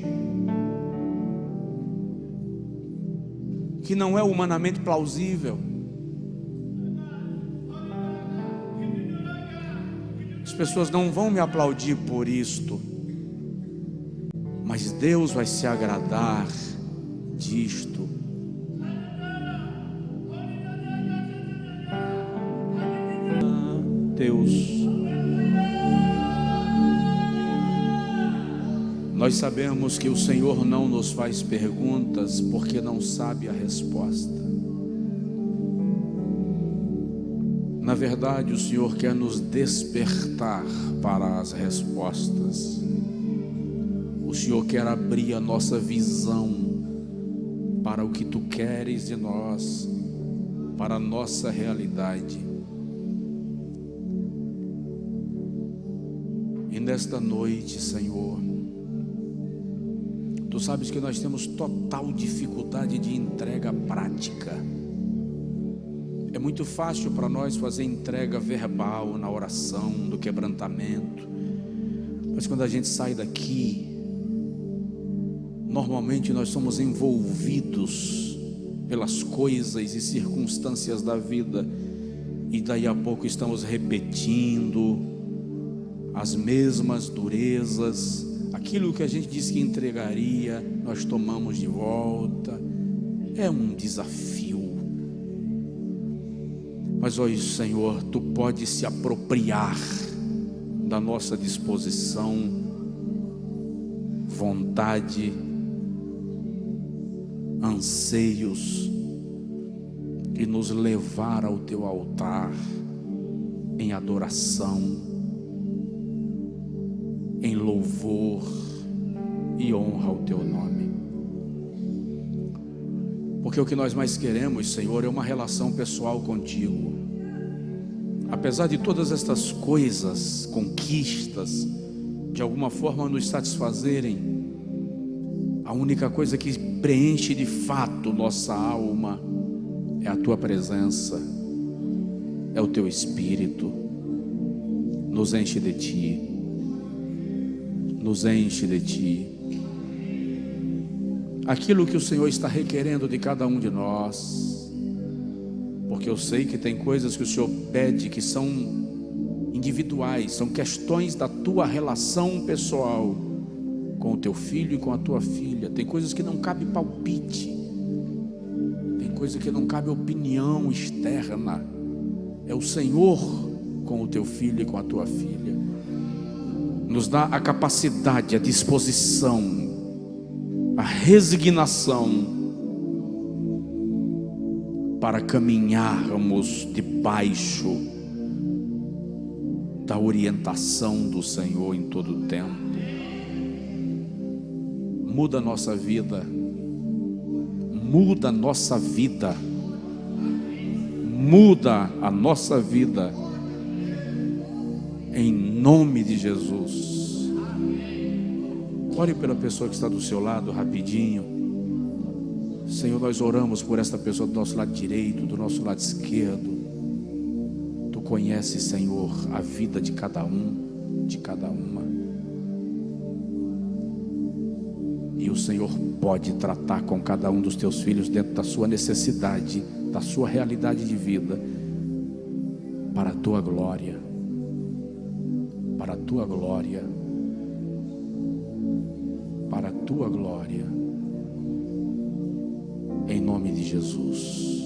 que não é humanamente plausível. As pessoas não vão me aplaudir por isto, mas Deus vai se agradar disto. Deus, nós sabemos que o Senhor não nos faz perguntas porque não sabe a resposta. Na verdade, o Senhor quer nos despertar para as respostas. O Senhor quer abrir a nossa visão para o que Tu queres de nós, para a nossa realidade. E nesta noite, Senhor, Tu sabes que nós temos total dificuldade de entrega prática. É muito fácil para nós fazer entrega verbal na oração, no quebrantamento. Mas quando a gente sai daqui, normalmente nós somos envolvidos pelas coisas e circunstâncias da vida. E daí a pouco estamos repetindo as mesmas durezas. Aquilo que a gente disse que entregaria, nós tomamos de volta. É um desafio. Mas hoje, Senhor, Tu podes se apropriar da nossa disposição, vontade, anseios, e nos levar ao Teu altar em adoração, em louvor e honra ao Teu nome. Porque o que nós mais queremos, Senhor, é uma relação pessoal contigo. Apesar de todas estas coisas, conquistas, de alguma forma nos satisfazerem, a única coisa que preenche de fato nossa alma é a Tua presença, é o Teu Espírito. Nos enche de Ti, nos enche de Ti. Aquilo que o Senhor está requerendo de cada um de nós, porque eu sei que tem coisas que o Senhor pede que são individuais, são questões da Tua relação pessoal com o Teu filho e com a Tua filha. Tem coisas que não cabe palpite, tem coisa que não cabe opinião externa. É o Senhor com o Teu filho e com a Tua filha. Nos dá a capacidade, a disposição, a resignação para caminharmos debaixo da orientação do Senhor em todo o tempo. Muda a nossa vida, muda a nossa vida, muda a nossa vida, em nome de Jesus. Ore pela pessoa que está do seu lado rapidinho. Senhor, nós oramos por esta pessoa do nosso lado direito, do nosso lado esquerdo. Tu conheces, Senhor, a vida de cada um, de cada uma. E o Senhor pode tratar com cada um dos teus filhos dentro da sua necessidade, da sua realidade de vida, para a tua glória, para a tua glória, para a tua glória, em nome de Jesus.